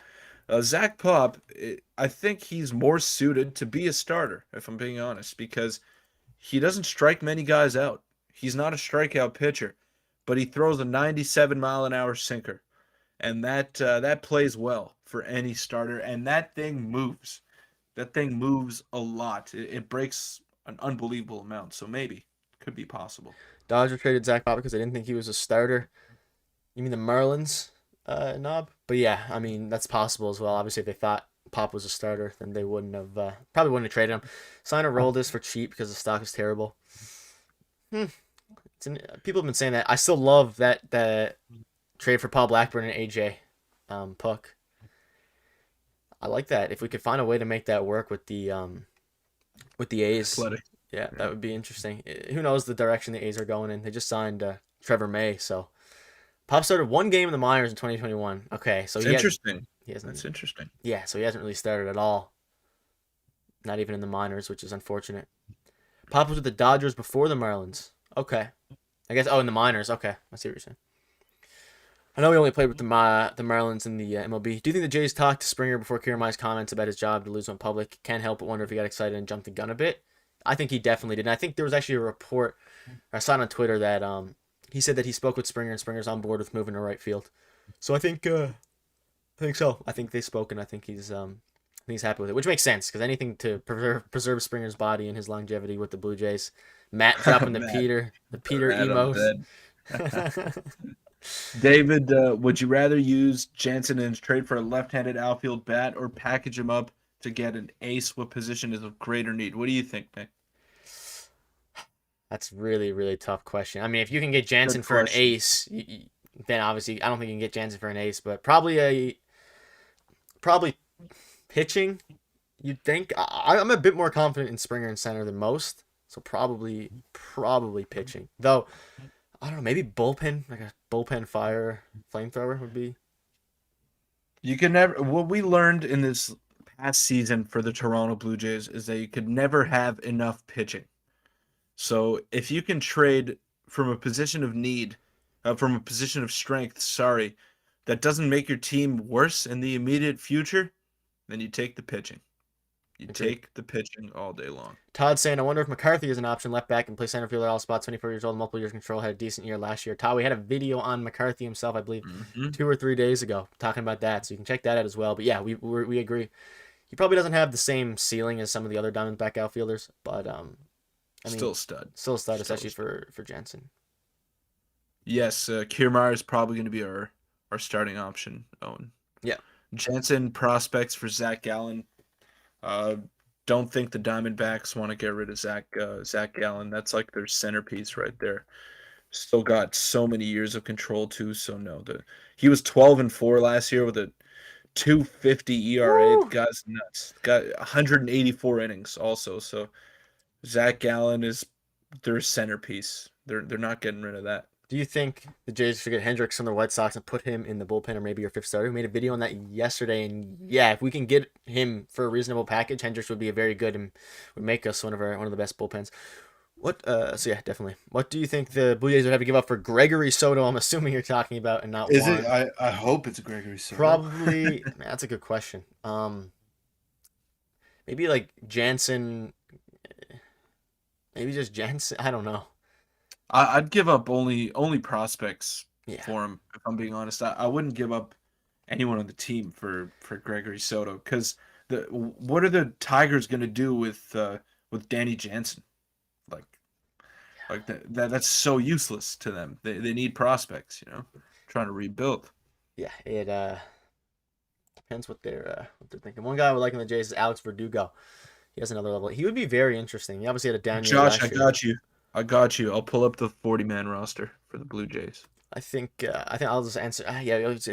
Zach Pop, I think he's more suited to be a starter, if I'm being honest, because he doesn't strike many guys out. He's not a strikeout pitcher, but he throws a 97-mile-an-hour sinker, and that plays well for any starter. And that thing moves. That thing moves a lot. It breaks an unbelievable amount. So maybe could be possible. Dodgers traded Zach Pop because they didn't think he was a starter. You mean the Marlins, Knob? But yeah, I mean that's possible as well. Obviously, if they thought Pop was a starter, then they wouldn't have probably wouldn't have traded him. Sign a Roldis for cheap because the stock is terrible. People have been saying that. I still love that trade for Paul Blackburn and AJ Puck. I like that. If we could find a way to make that work with the A's, yeah, that would be interesting. Who knows the direction the A's are going in? They just signed Trevor May, so Pop started one game in the minors in 2021. Okay, so It's he interesting. hasn't. That's interesting. Yeah, so he hasn't really started at all. Not even in the minors, which is unfortunate. Pop was with the Dodgers before the Marlins. Okay, I guess. Oh, in the minors. Okay, I see what you're saying. I know he only played with the Marlins in the MLB. Do you think the Jays talked to Springer before Kiermaier's comments about his job to lose on public? Can't help but wonder if he got excited and jumped the gun a bit. I think he definitely did. And I think there was actually a report I saw on Twitter that he said that he spoke with Springer and Springer's on board with moving to right field. So I think so. I think they spoke and I think he's happy with it, which makes sense because anything to preserve Springer's body and his longevity with the Blue Jays. Matt dropping the Peter Matt on emos. the David, would you rather use Jansen in his trade for a left-handed outfield bat or package him up to get an ace? What position is of greater need? What do you think, man? That's really, really tough question. I mean, if you can get Jansen for an ace, then obviously I don't think you can get Jansen for an ace, but probably pitching. You'd think I'm a bit more confident in Springer and center than most, so probably pitching. Though I don't know, maybe bullpen, like a bullpen flamethrower would be. You can never. What we learned in this past season for the Toronto Blue Jays is that you could never have enough pitching. So if you can trade from a position of need, from a position of strength, sorry, that doesn't make your team worse in the immediate future, then you take the pitching. You take the pitching all day long. Todd saying, I wonder if McCarthy is an option left back and play center fielder all spots, 24 years old, multiple years control, had a decent year last year. Todd, we had a video on McCarthy himself, I believe, 2 or 3 days ago, talking about that. So you can check that out as well. But yeah, we agree. He probably doesn't have the same ceiling as some of the other Diamondback outfielders, but I mean, still a stud. Still a stud, especially for Jansen. Yes, Kiermaier is probably going to be our starting option, Owen. Yeah. Jansen prospects for Zach Gallen. Don't think the Diamondbacks want to get rid of Zach Gallen. That's like their centerpiece right there. Still got so many years of control too. So no, he was 12-4 last year with a 2.50 ERA. The guy's nuts. Got 184 innings also. So Zach Gallen is their centerpiece. They're not getting rid of that. Do you think the Jays should get Hendricks from the White Sox and put him in the bullpen or maybe your fifth starter? We made a video on that yesterday, and yeah, if we can get him for a reasonable package, Hendricks would be a very good and would make us one of the best bullpens. So yeah, definitely. What do you think the Blue Jays would have to give up for Gregory Soto? I'm assuming you're talking about and not Is Juan. it? I hope it's Gregory Soto. Probably. Man, that's a good question. Maybe like Jansen. Maybe just Jansen. I don't know. I'd give up only prospects Yeah. for him, if I'm being honest. I wouldn't give up anyone on the team for Gregory Soto because what are the Tigers going to do with Danny Jansen? Like that's so useless to them. They need prospects, trying to rebuild. Yeah, it depends what they're thinking. One guy I would like in the Jays is Alex Verdugo. He has another level. He would be very interesting. He obviously had a down year last Josh, I got you. I'll pull up the 40-man roster for the Blue Jays. I think I'll just answer.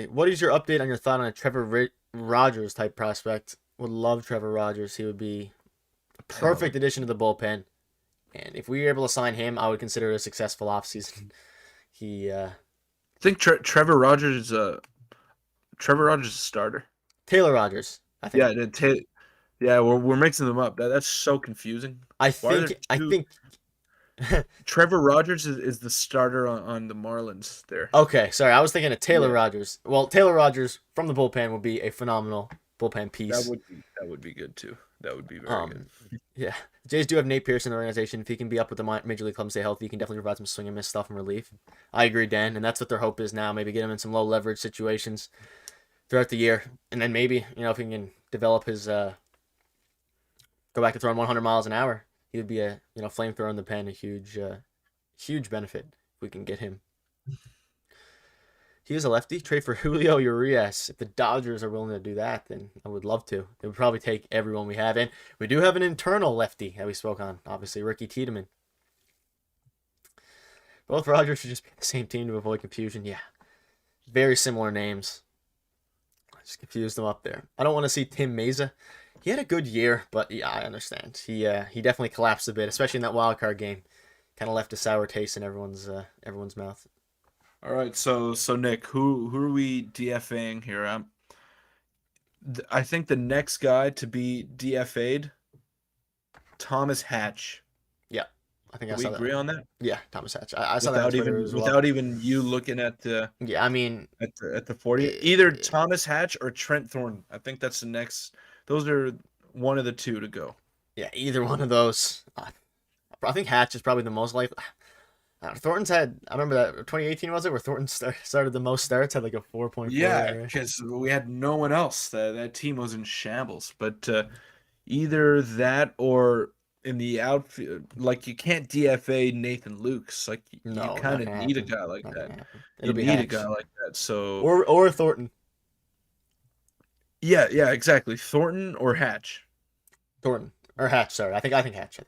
What is your update on your thought on a Trevor Rogers type prospect? Would love Trevor Rogers. He would be a perfect addition to the bullpen. And if we were able to sign him, I would consider it a successful offseason. I think Trevor Rogers is a starter. Taylor Rogers, I think. Yeah, we're mixing them up. That's so confusing. I think Trevor Rogers is the starter on the Marlins there. Okay, sorry. I was thinking of Taylor Rogers. Well, Taylor Rogers from the bullpen would be a phenomenal bullpen piece. That would be good too. That would be very good. Yeah. The Jays do have Nate Pearson in the organization. If he can be up with the Major League Club and stay healthy, he can definitely provide some swing and miss stuff and relief. I agree, Dan, and that's what their hope is now. Maybe get him in some low leverage situations throughout the year. And then maybe, if he can develop his go back to throwing 100 miles an hour, he would be a flamethrower in the pen, a huge benefit if we can get him. He is a lefty. Trade for Julio Urias. If the Dodgers are willing to do that, then I would love to. They would probably take everyone we have. And we do have an internal lefty that we spoke on, obviously, Ricky Tiedemann. Both Rogers should just be the same team to avoid confusion. Yeah. Very similar names. I just confused them up there. I don't want to see Tim Meza. He had a good year, but yeah, I understand. He definitely collapsed a bit, especially in that wild card game. Kind of left a sour taste in everyone's mouth. All right, so Nick, who are we DFAing here? I think the next guy to be DFA'd, Thomas Hatch. Yeah, I think Do I we saw that. agree on that? Yeah, Thomas Hatch. I saw that on Without Twitter even as well. without even you looking at the Yeah, I mean, at the 40, either Thomas Hatch or Trent Thornton. I think that's the next. Those are one of the two to go. yeah, either one of those. I think Hatch is probably the most likely. Thornton's had, I remember that 2018 was it, where Thornton started the most starts, had like a 4.4. Yeah, ERA. because we had no one else. That team was in shambles. But either that or in the outfield, like you can't DFA Nathan Lukes. Like you No, kind not of gonna need a happen. guy like Not that. gonna happen. You It'll be need a Hatch guy like that. So or Thornton. yeah, exactly. Thornton or Hatch. Thornton or Hatch. Sorry, I think Hatch.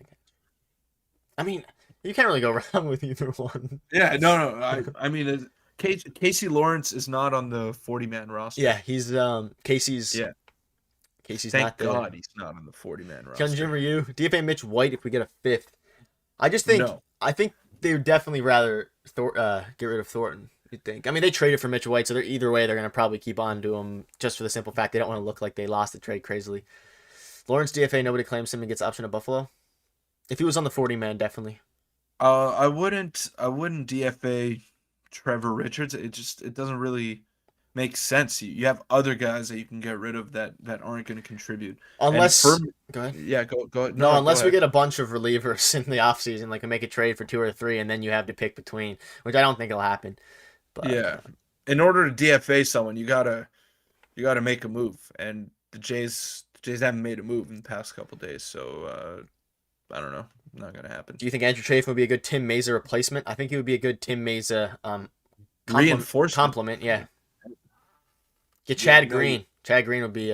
I mean, you can't really go wrong with either one. Yeah, no. I mean, Casey Lawrence is not on the 40-man roster. Yeah, he's Casey's. Yeah. Casey's Thank not there. God he's not on the 40-man roster. Hyunjin Ryu, DFA Mitch White if we get a fifth. I think they would definitely rather get rid of Thornton. You'd think. I mean, they traded for Mitch White, so either way they're gonna probably keep on to him just for the simple fact they don't want to look like they lost the trade crazily. Lawrence DFA, nobody claims him and gets option at Buffalo. If he was on the 40-man, definitely. I wouldn't DFA Trevor Richards. It doesn't really make sense. You have other guys that you can get rid of that aren't going to contribute. Unless go ahead. Yeah, go ahead. No, unless go we ahead. get a bunch of relievers in the offseason, like we make a trade for 2 or 3, and then you have to pick between, which I don't think will happen. But Yeah. In order to DFA someone, you gotta make a move, and the Jays haven't made a move in the past couple days, so I don't know, not gonna happen. do you think Andrew Chafin would be a good Tim Mesa replacement? I think he would be a good Tim Mesa Reinforcement. compliment. Yeah. Get Chad Green. Chad Green would be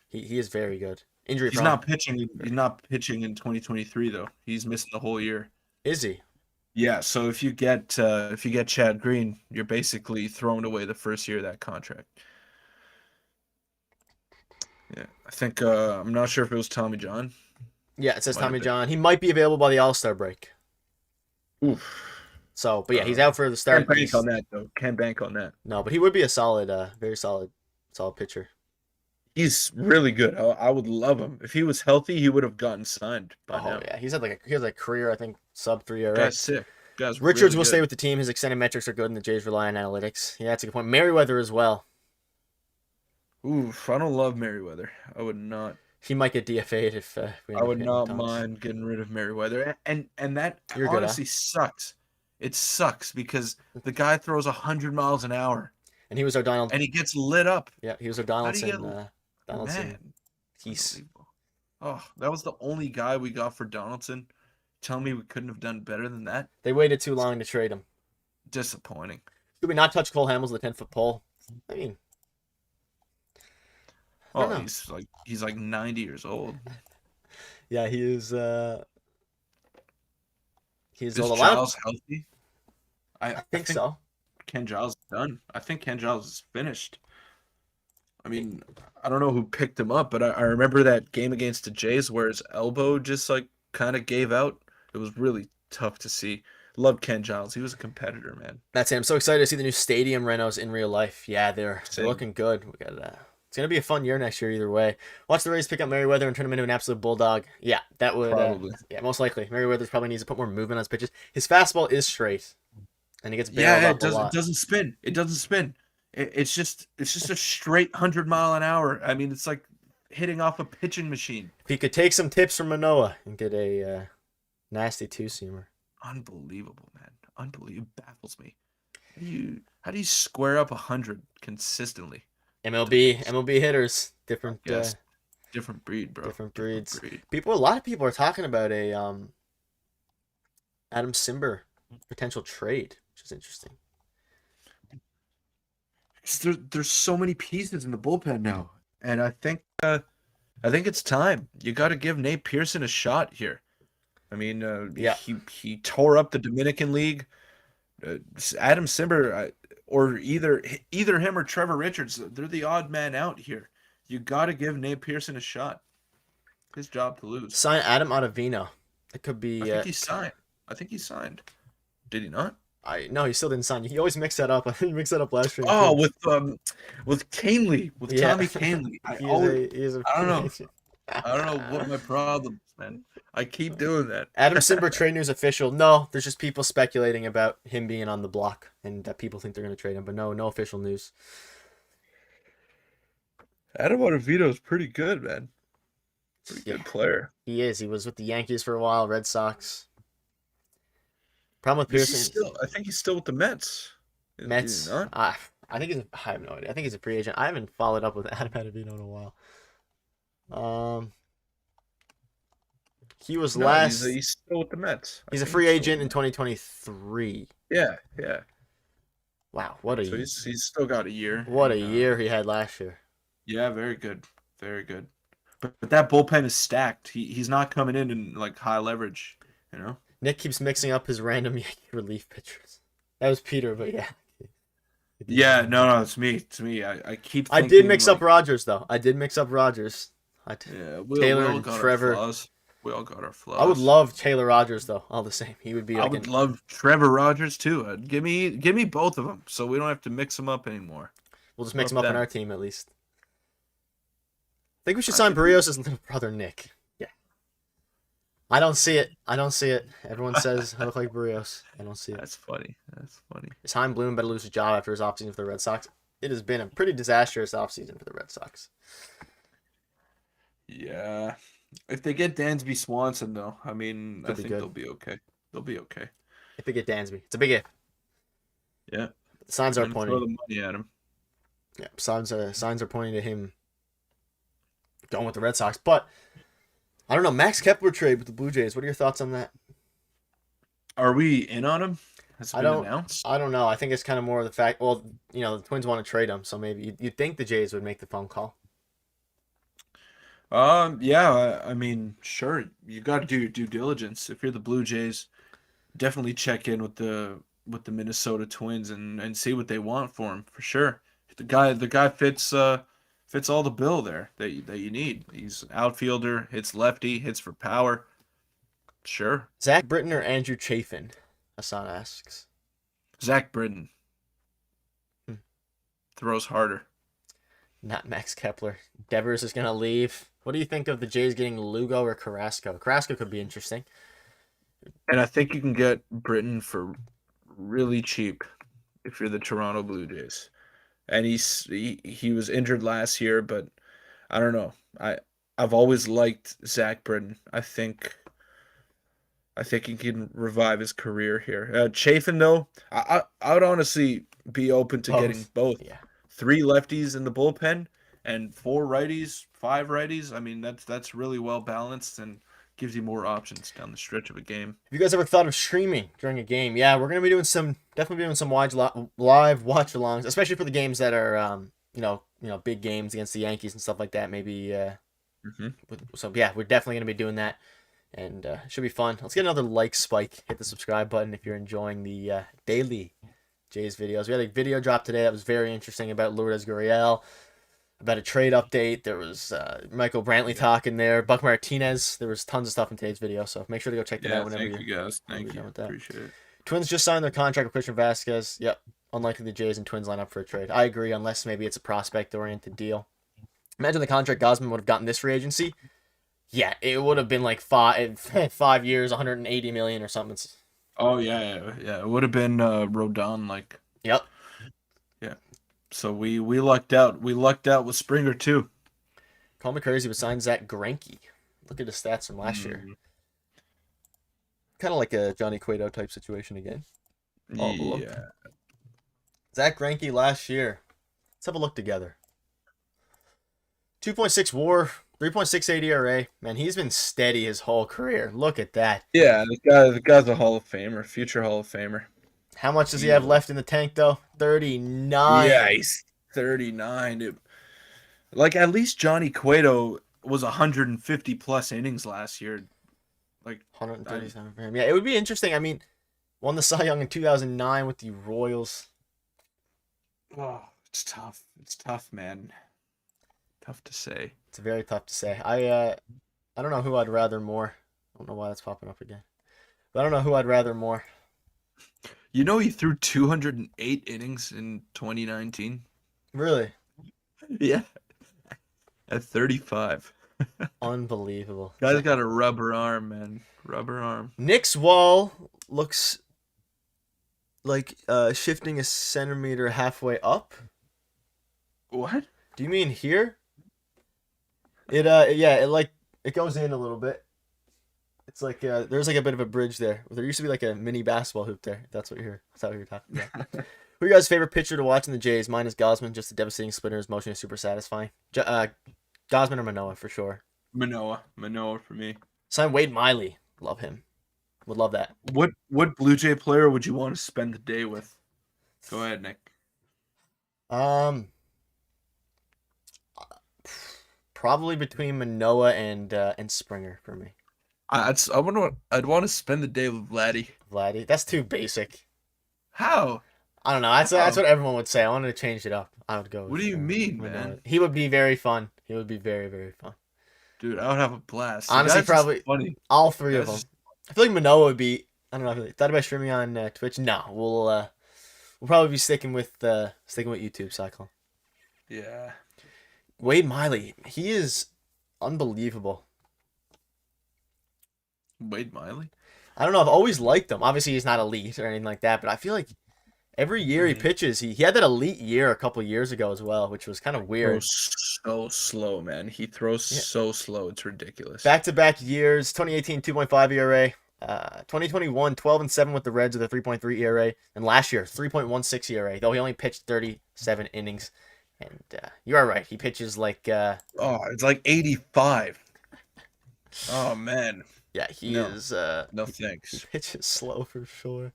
he is very good. Injury He's prone. not pitching. He's not pitching in 2023 though. He's missing the whole year. Is he? Yeah, so if you get Chad Green, you're basically throwing away the first year of that contract. Yeah, I think I'm not sure if it was Tommy John. Yeah, it says Might have Tommy been. John. He might be available by the All-Star break. Oof. So, but yeah, he's out for the start. Can't bank on that though. Can't bank on that. No, but he would be a solid, very solid pitcher. He's really good. I would love him if he was healthy. He would have gotten signed by now. Yeah, he has a career, I think, sub 3 ERA. Guy's sick. Guy's Richards really will good. stay with the team. His extended metrics are good, and the Jays rely on analytics. Yeah, that's a good point. Merriweather as well. Oof, I don't love Merriweather. I would not. He might get DFA'd if we end I up would getting not Thomas. mind getting rid of Merriweather, and that You're good, honestly sucks. It sucks because the guy throws 100 miles an hour And he was our Donald. and he gets lit up. Yeah, he was our How do you Donaldson. get Donaldson. Man, He's unbelievable. Oh, that was the only guy we got for Donaldson. Tell me we couldn't have done better than that. They waited too long to trade him. Disappointing. Should we not touch Cole Hamels with the 10-foot pole? I mean, I don't Oh, know. he's like 90 years old. Yeah, he is. He's Is old. A lot of- Giles healthy? I think so. Ken Giles is done. I think Ken Giles is finished. I mean, I don't know who picked him up, but I remember that game against the Jays where his elbow just like kind of gave out. It was really tough to see. Love Ken Giles. He was a competitor, man. That's it. I'm so excited to see the new stadium renos in real life. Yeah, they're Same. looking good. We got It's gonna be a fun year next year either way. Watch the Rays pick up Merriweather and turn him into an absolute bulldog. Yeah, that would Probably. yeah, most likely. Merriweather probably needs to put more movement on his pitches. His fastball is straight, and he gets barreled Yeah, up a lot. it doesn't spin. It doesn't spin. It's just a straight 100-mile-an-hour. I mean, it's like hitting off a pitching machine. If he could take some tips from Manoa and get a nasty two-seamer. Unbelievable, man. Unbelievable. It baffles me. How do you square up 100 consistently? MLB hitters, different Yes. Different breed, bro. different breeds. breed. A lot of people are talking about a Adam Simber potential trade, which is interesting. There's so many pieces in the bullpen now, and I think it's time. You got to give Nate Pearson a shot here. I mean, Yeah. he tore up the Dominican League. Adam Simber, or either him or Trevor Richards, they're the odd man out here. You got to give Nate Pearson a shot. His job to lose. Sign Adam Ottavino. It could be. I think he signed. Did he not? No, he still didn't sign. He always mixed that up. He mixed that up last year. Oh, with Canely, with Yeah. Tommy Canely. He is a I don't free know. agent. I don't know what my problem is, man. I keep doing that. Adam Simber trade news official. No, there's just people speculating about him being on the block and that people think they're going to trade him, but no official news. Adam Ottavino is pretty good, man. Pretty good player. He is. He was with the Yankees for a while, Red Sox. Problem with Pearson. I think he's still with the Mets. Mets. Is he not? I think I have no idea. I think he's a free agent. I haven't followed up with Adam Ottavino in a while. He was last. He's still with the Mets. He's a free agent in 2023. Yeah. Wow, what a So he's still got a year. What a year he had last year. Yeah, very good, very good. But that bullpen is stacked. He's not coming in like high leverage, you know. Nick keeps mixing up his random Yankee relief pitchers. That was Peter, but yeah. Yeah, no, it's me. It's me. I keep. I did mix up Rogers though. I did mix up Rogers. Yeah, Taylor we all and got Trevor. Our flaws. We all got our flaws. I would love Taylor Rogers though. All the same, he would be. I would love Trevor Rogers too. Give me both of them, so we don't have to mix them up anymore. We'll just mix them up on our team at least. I think we should sign Barrios' little brother Nick. Yeah. I don't see it. Everyone says I look like Barrios. I don't see it. That's funny. Is Chaim Bloom better lose his job after his offseason for the Red Sox? It has been a pretty disastrous offseason for the Red Sox. Yeah. If they get Dansby Swanson, though, I mean, I think good. they'll be okay. They'll be okay. If they get Dansby. It's a big if. Yeah. The signs are pointing. Throw the money at him. Yeah, signs are pointing to him going with the Red Sox. But I don't know. Max Kepler trade with the Blue Jays. What are your thoughts on that? Are we in on him? Has it been announced? I don't know. I think it's kind of more of the fact. Well, the Twins want to trade him, so maybe you'd think the Jays would make the phone call. Yeah. I mean, sure. You got to do your due diligence. If you're the Blue Jays, definitely check in with the Minnesota Twins and see what they want for him for sure. The guy fits all the bill there that you need. He's an outfielder, hits lefty, hits for power. Sure. Zach Britton or Andrew Chafin? Hassan asks. Zach Britton throws harder. Not Max Kepler. Devers is gonna leave. What do you think of the Jays getting Lugo or Carrasco? Carrasco could be interesting. And I think you can get Britton for really cheap if you're the Toronto Blue Jays. And he was injured last year, but I don't know. I've always liked Zach Britton. I think he can revive his career here. Chafin though, I would honestly be open to getting both. Yeah. 3 lefties in the bullpen and 4 righties, 5 righties. I mean that's really well balanced and gives you more options down the stretch of a game. Have you guys ever thought of streaming during a game? Yeah, we're gonna be doing definitely doing some live watch-alongs, especially for the games that are big games against the Yankees and stuff like that. Maybe So yeah, we're definitely gonna be doing that, and it should be fun. Let's get another like spike. Hit the subscribe button if you're enjoying the daily Jays videos. We had a video drop today that was very interesting about Lourdes Gurriel. About a trade update. There was Michael Brantley talking there. Buck Martinez. There was tons of stuff in today's video, so make sure to go check that out whenever thank you guys. Thank you. Appreciate it. Twins just signed their contract with Christian Vasquez. Yep. Unlikely the Jays and Twins line up for a trade. I agree, unless maybe it's a prospect-oriented deal. Imagine the contract Gosman would have gotten this free agency. Yeah, it would have been like 5 years, 180 million or something. Oh yeah. It would have been Rodon like. Yep. Yeah. So we lucked out. We lucked out with Springer too. Call me crazy, but signed Zach Greinke. Look at his stats from last year. Kind of like a Johnny Cueto type situation again. Yeah. Zach Greinke last year. Let's have a look together. 2.6 WAR, 3.68 ERA. Man, he's been steady his whole career. Look at that. Yeah, the guy's a Hall of Famer, future Hall of Famer. How much does he have left in the tank, though? 39. Yeah, he's 39. At least Johnny Cueto was 150 plus innings last year. 137 for him. Yeah, it would be interesting. I mean, won the Cy Young in 2009 with the Royals. Oh, it's tough. It's tough, man. Tough to say. It's very tough to say. I don't know who I'd rather more. I don't know why that's popping up again. But I don't know who I'd rather more. You know he threw 208 innings in 2019? Really? Yeah. At 35. Unbelievable. Guy's got a rubber arm, man. Rubber arm. Nick's wall looks like shifting a centimeter halfway up. What? Do you mean here? It it goes in a little bit. It's like there's like a bit of a bridge there. There used to be like a mini basketball hoop there. If that's what you're talking about. Who are you guys' favorite pitcher to watch in the Jays? Mine is Gosman. Just a devastating splitter. His motion is super satisfying. Gosman or Manoah for sure. Manoah for me. Sign Wade Miley. Love him. Would love that. What Blue Jay player would you want to spend the day with? Go ahead, Nick. Probably between Manoah and Springer for me. I'd want to spend the day with Vladdy. Vladdy. That's too basic. How? I don't know. That's what everyone would say. I wanted to change it up. I would go. What do you mean, man? He would be very fun. He would be very, very fun. Dude, I would have a blast. Honestly, probably funny. all three of them. I feel like Manoah would be. I don't know. Thought about streaming on Twitch. No, we'll probably be sticking with YouTube cycle. Yeah. Wade Miley, he is unbelievable. Wade Miley? I don't know. I've always liked him. Obviously, he's not elite or anything like that, but I feel like every year he pitches, he had that elite year a couple years ago as well, which was kind of weird. So slow, man. He throws so slow. It's ridiculous. Back-to-back years, 2018, 2.5 ERA. 2021, 12-7 with the Reds with a 3.3 ERA. And last year, 3.16 ERA, though he only pitched 37 innings. And you are right. He pitches like... it's like 85. Oh, man. Yeah, he is... no thanks. He pitches slow for sure.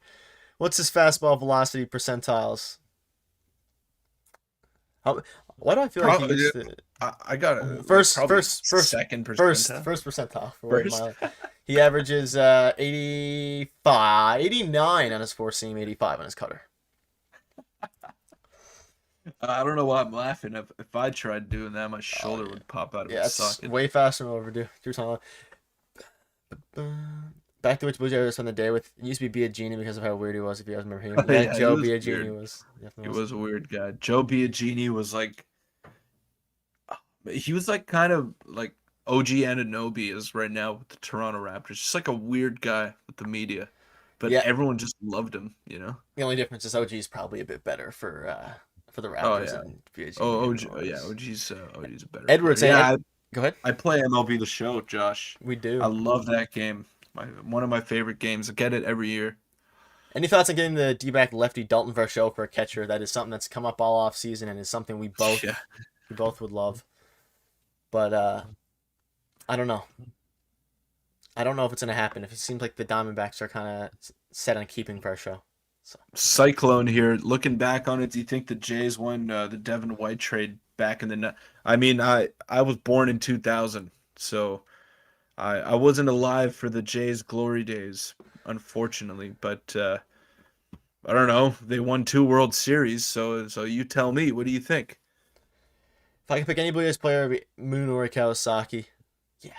What's his fastball velocity percentile? Why do I feel like he used to... I got it. First second percentile. First percentile for Wade Miley. He averages 85, 89 on his four seam, 85 on his cutter. I don't know why I'm laughing. If I tried doing that, my shoulder would pop out of its socket. Way faster than overdue. Back to which Blue Jay I spent the day with. It used to be Biagini because of how weird he was, if you guys remember him. Yeah, Joe Biagini was. He was a weird guy. Joe Biagini was like... He was like kind of like OG Anunoby is right now with the Toronto Raptors. Just like a weird guy with the media. But everyone just loved him, you know? The only difference is OG is probably a bit better for the Raptors. OG's a better Edwards, player. Go ahead. I play MLB The Show, Josh. We do. I love that game. One of my favorite games. I get it every year. Any thoughts on getting the D-back lefty Dalton Varsho for a catcher? That is something that's come up all off season and is something we both would love. But I don't know. I don't know if it's gonna happen. If it seems like the Diamondbacks are kind of set on keeping Varsho. So. Cyclone here. Looking back on it, do you think the Jays won the Devin White trade back in the? I mean, I was born in 2000, so I wasn't alive for the Jays' glory days, unfortunately. But I don't know. They won 2 World Series, so you tell me. What do you think? If I could pick any Blue Jays player, it'd be Munori Kawasaki. Yeah.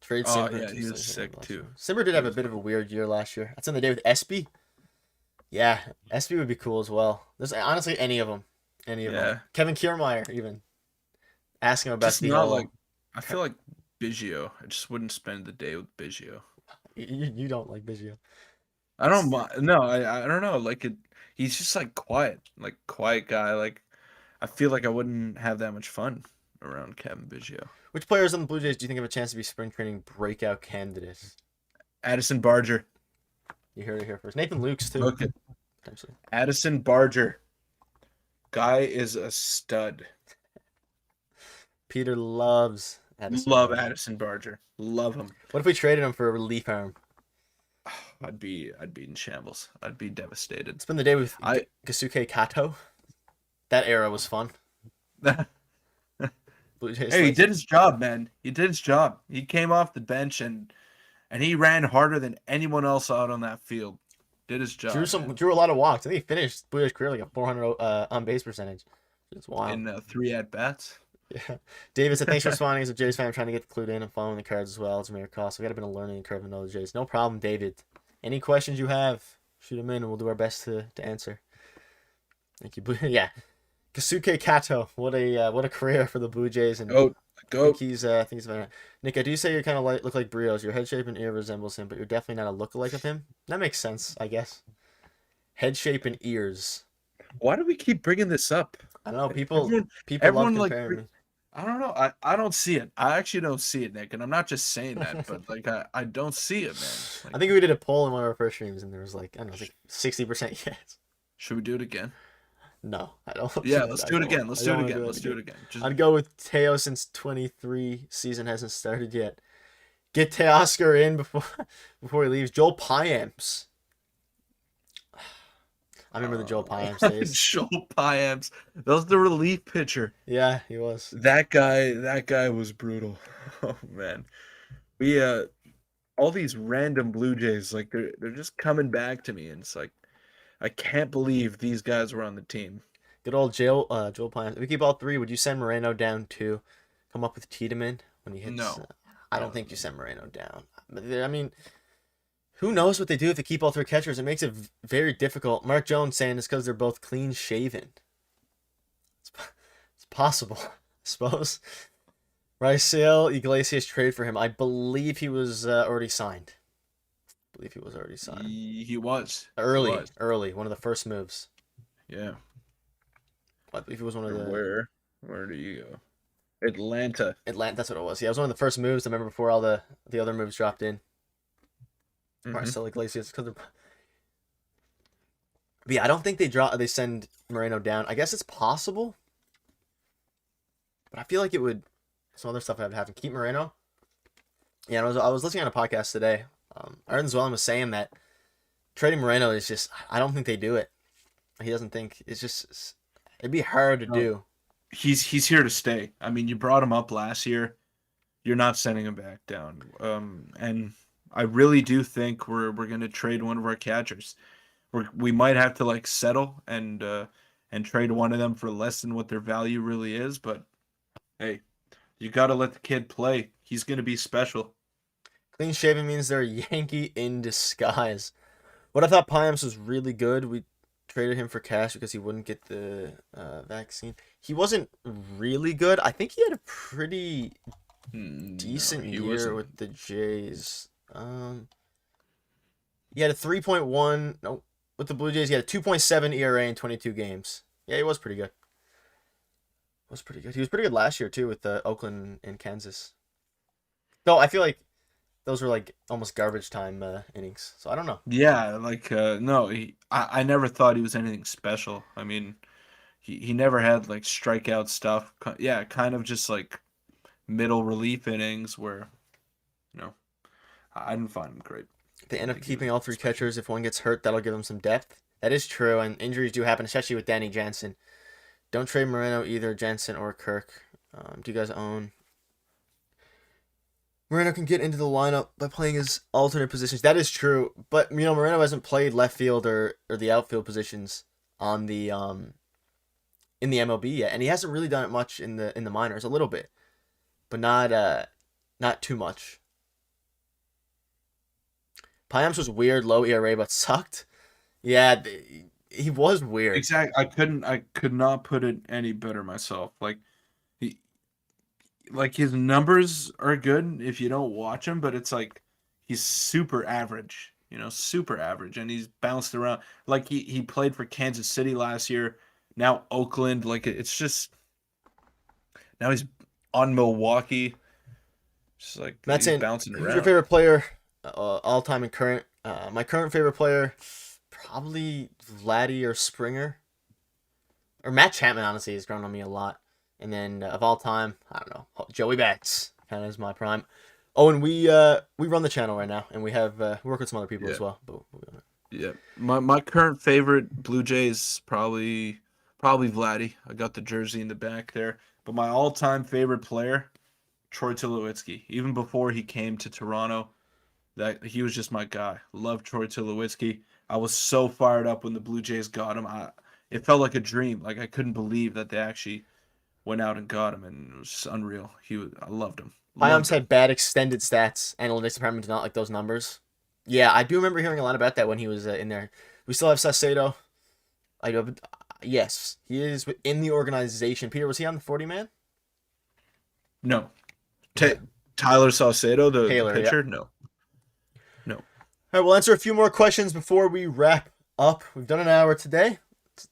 Trade Simber. Yeah, he was sick too. Simber did have a bit of a weird year last year. That's on the day with Espy. Yeah, Espy would be cool as well. There's honestly any of them. Them. Kevin Kiermaier even. Ask him about just not like. I feel like Biggio. I just wouldn't spend the day with Biggio. You don't like Biggio. I don't mind. No, I don't know. Like he's just like quiet guy. Like I feel like I wouldn't have that much fun around Kevin Biggio. Which players on the Blue Jays do you think have a chance to be spring training breakout candidates? Addison Barger. You heard it here first. Nathan Lukes too. Okay. Addison Barger. Guy is a stud. Peter loves Addison. Love Barger. Addison Barger. Love him. What if we traded him for a relief arm? I'd be in shambles. I'd be devastated. It's been the day with Gasuke Kato. That era was fun. Blue Jays he did his job, man. He did his job. He came off the bench and he ran harder than anyone else out on that field. Did his job. Drew a lot of walks. I think he finished Blue Jays' career like a 400 on base percentage. It's wild. In 3 at bats. Yeah. David said, thanks for responding as a Jays fan. I'm trying to get clued in and following the cards as well. It's a mere cost. We got a bit of learning curve in the Jays. No problem, David. Any questions you have, Shoot them in, and we'll do our best to answer. Thank you. Yeah, Kasuke Kato. What a career for the Blue Jays, and Go, I think he's about. Nick, I do say you kind of look like Brios. Your head shape and ear resembles him, but you're definitely not a lookalike of him. That makes sense, I guess. Head shape and ears. Why do we keep bringing this up? I don't know. Everyone Love like comparing me. I don't know. I don't see it. I actually don't see it, Nick, and I'm not just saying that, but like I don't see it, man. Like, I think we did a poll in one of our first streams, and there was like, I don't know, like 60% yes. should we do it again? No, I don't. Yeah, let's do it again. Let's do it again. Let's do it again. I'd go with Teo since 23 season hasn't started yet. Get Teoscar in before he leaves. Joel Payamps. I remember the Joel Payamps days. Joel Payamps. That was the relief pitcher. Yeah, he was. That guy was brutal. Oh man. We all these random Blue Jays, like they're just coming back to me, and it's like I can't believe these guys were on the team. Good old Joel Payamps. If we keep all three, would you send Moreno down to come up with Tiedemann when he hits? No. I don't think you send Moreno down. I mean, who knows what they do if they keep all three catchers? It makes it very difficult. Mark Jones saying it's because they're both clean shaven. It's possible, I suppose. Raisel Iglesias trade for him. I believe he was already signed. He was early. One of the first moves. Yeah. I believe he was one of the. Where do you go? Atlanta. That's what it was. Yeah, it was one of the first moves. I remember before all the other moves dropped in. Marcelo Iglesias, because but yeah, I don't think they send Moreno down. I guess it's possible, but I feel like it would. Some other stuff would have to happen. Keep Moreno. Yeah, I was listening on a podcast today. Ardenzuela was saying that trading Moreno is just. I don't think they do it. He doesn't think it's just. It'd be hard to do. He's here to stay. I mean, you brought him up last year. You're not sending him back down. And I really do think we're gonna trade one of our catchers. We might have to like settle and trade one of them for less than what their value really is. But hey, you got to let the kid play. He's gonna be special. Clean shaven means they're a Yankee in disguise. What I thought Payamps was really good. We traded him for cash because he wouldn't get the vaccine. He wasn't really good. I think he had a pretty decent year with the Jays. He had a 3.1. No, with the Blue Jays, he had a 2.7 ERA in 22 games. Yeah, he was pretty good. He was pretty good last year too with Oakland and Kansas. Though I feel like those were like almost garbage time innings. So I don't know. Yeah, like no, I never thought he was anything special. I mean, he never had like strikeout stuff. Yeah, kind of just like middle relief innings where, I didn't find him great. They end up keeping all three catchers. If one gets hurt, that'll give them some depth. That is true, and injuries do happen, especially with Danny Jansen. Don't trade Moreno either, Jansen or Kirk. Do you guys own? Moreno can get into the lineup by playing his alternate positions. That is true, but Moreno hasn't played left field or the outfield positions on the in the MLB yet, and he hasn't really done it much in the minors. A little bit, but not too much. Payamps was weird, low ERA, but sucked. Yeah, he was weird. Exactly. I could not put it any better myself. Like his numbers are good if you don't watch him, but it's like he's super average, super average, and he's bounced around. Like he played for Kansas City last year, now Oakland. Like it's just now he's on Milwaukee. Just like Matt's he's bouncing who's around. your favorite player, all time and current? My current favorite player, probably Vladdy or Springer, or Matt Chapman. Honestly, has grown on me a lot. And then of all time, I don't know, Joey Bats kind of is my prime. Oh, and we run the channel right now, and we have we work with some other people as well. But yeah, my current favorite Blue Jays probably Vladdy. I got the jersey in the back there. But my all-time favorite player, Troy Tulowitzki. Even before he came to Toronto, that he was just my guy. Loved Troy Tulowitzki. I was so fired up when the Blue Jays got him. It felt like a dream. Like I couldn't believe that they actually went out and got him, and it was just unreal. I loved him. Payamps had bad extended stats. Analytics department did not like those numbers. Yeah, I do remember hearing a lot about that when he was in there. We still have Saucedo. Yes, he is in the organization. Peter, was he on the 40-man? No. Tyler Saucedo, the Taylor, yeah. pitcher? No. All right, we'll answer a few more questions before we wrap up. We've done an hour today.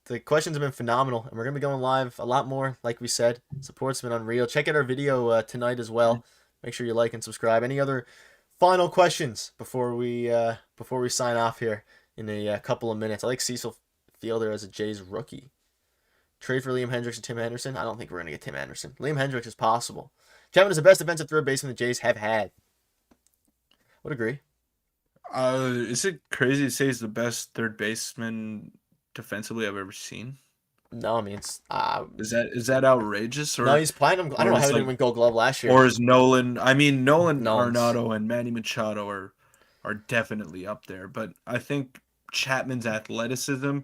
The questions have been phenomenal, and we're going to be going live a lot more, like we said. Support's been unreal. Check out our video tonight as well. Make sure you like and subscribe. Any other final questions before we sign off here in a couple of minutes? I like Cecil Fielder as a Jays rookie. Trade for Liam Hendricks and Tim Anderson? I don't think we're going to get Tim Anderson. Liam Hendricks is possible. Chapman is the best defensive third baseman the Jays have had. Would agree. Is it crazy to say he's the best third baseman defensively I've ever seen? No, I mean it's Is that outrageous? Or no, he's playing him. I don't know how he didn't win Gold Glove last year. Or is Nolan? I mean, Nolan's Arenado and Manny Machado are definitely up there, but I think Chapman's athleticism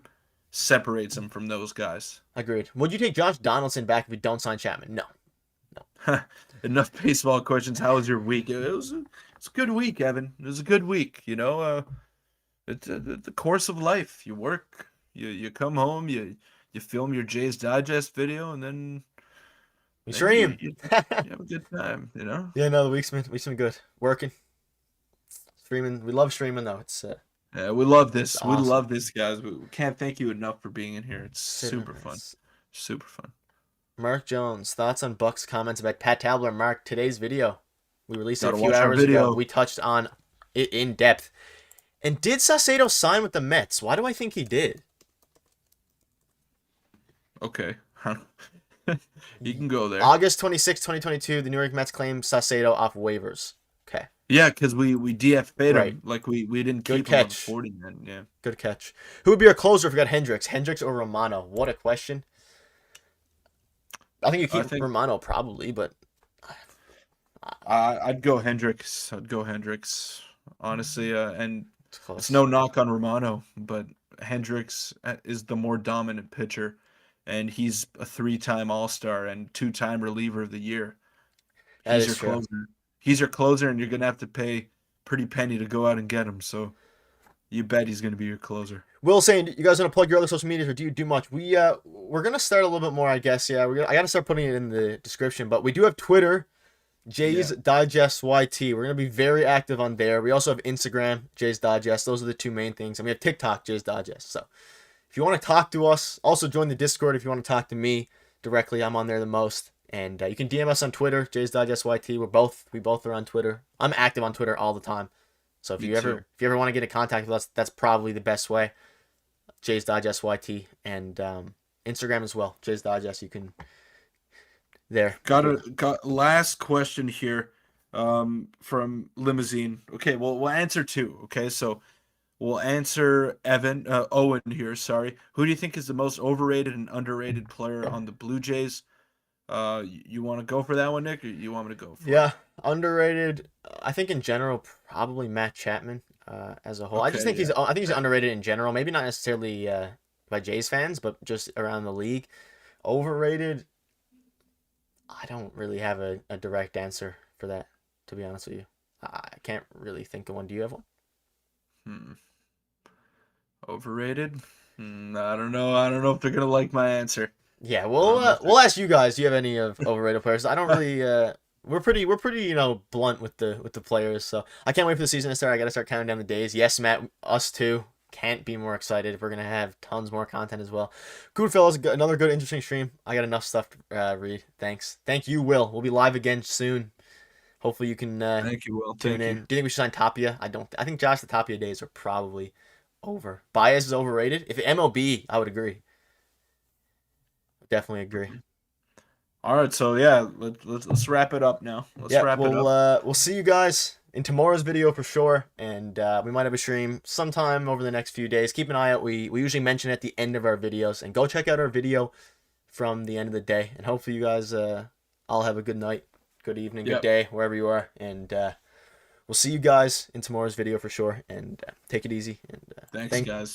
separates him from those guys. Agreed. Would you take Josh Donaldson back if we don't sign Chapman? No. Enough baseball questions. How was your week? It's a good week, Evan. It was a good week. You know, it's the course of life. You work, you come home, you film your Jay's Digest video, and then we stream. You have a good time. You know. Yeah, no, the week's been good. Working, streaming. We love streaming though. It's yeah, we love this. Awesome. We love this, guys. We can't thank you enough for being in here. It's super fun. Super fun. Mark Jones, thoughts on Buck's comments about Pat Tabler? Mark, today's video, we released it a Gotta few watch our hours ago. video. We touched on it in depth. And did Saucedo sign with the Mets? Why do I think he did? Okay. You can go there. August 26, 2022, the New York Mets claimed Saucedo off waivers. Okay. Yeah, because we DFA'd Right. him. Like we didn't Good keep him on catch. 40 man. Yeah. Good catch. Who would be our closer if we got Hendricks? Hendricks or Romano? What a question. I think you keep Romano probably, but I'd go Hendricks. Honestly, and it's no knock on Romano, but Hendricks is the more dominant pitcher, and he's a 3-time All-Star and 2-time reliever of the year. He's your closer. He's your closer, and you're gonna have to pay pretty penny to go out and get him. So you bet he's gonna be your closer. Will saying, you guys want to plug your other social medias, or do you do much? We're gonna start a little bit more, I guess. Yeah, I gotta start putting it in the description, but we do have Twitter, Jay's Digest YT. We're gonna be very active on there. We also have Instagram, Jay's Digest. Those are the two main things, and we have TikTok, Jay's Digest. So if you want to talk to us, also join the Discord if you want to talk to me directly. I'm on there the most, and you can DM us on Twitter, Jay's Digest YT. We both are on Twitter. I'm active on Twitter all the time. So if you ever want to get in contact with us, that's probably the best way. Jay's Digest YT, and Instagram as well. Jay's Digest. You can there. Got last question here from Limousine. Okay, well we'll answer two. Okay, so we'll answer Owen here. Sorry, who do you think is the most overrated and underrated player on the Blue Jays? You want to go for that one, Nick, or you want me to go for it? Underrated. I think in general, probably Matt Chapman. As a whole, I just think he's underrated in general. Maybe not necessarily by Jays fans, but just around the league. Overrated. I don't really have a direct answer for that, to be honest with you. I can't really think of one. Do you have one? Overrated? I don't know. I don't know if they're gonna like my answer. Yeah, we'll ask you guys. Do you have any of overrated players? I don't really. We're pretty blunt with the players, so I can't wait for the season to start. I got to start counting down the days. Yes, Matt, us too. Can't be more excited. We're gonna have tons more content as well. Good fellas, another good interesting stream. I got enough stuff to read. Thanks. Thank you, Will. We'll be live again soon. Hopefully you can Thank you, Will. tune in. Do you think we should sign Tapia? I don't. I think Josh, the Tapia days are probably over. Baez is overrated. If MLB, I would agree. Definitely agree. All right, so yeah, let's wrap it up now. Let's wrap it up. We'll see you guys in tomorrow's video for sure, and we might have a stream sometime over the next few days. Keep an eye out. We usually mention at the end of our videos, and go check out our video from the end of the day. And hopefully you guys all have a good night, good evening, good day, wherever you are. And we'll see you guys in tomorrow's video for sure. And take it easy. And thanks, guys. Thanks.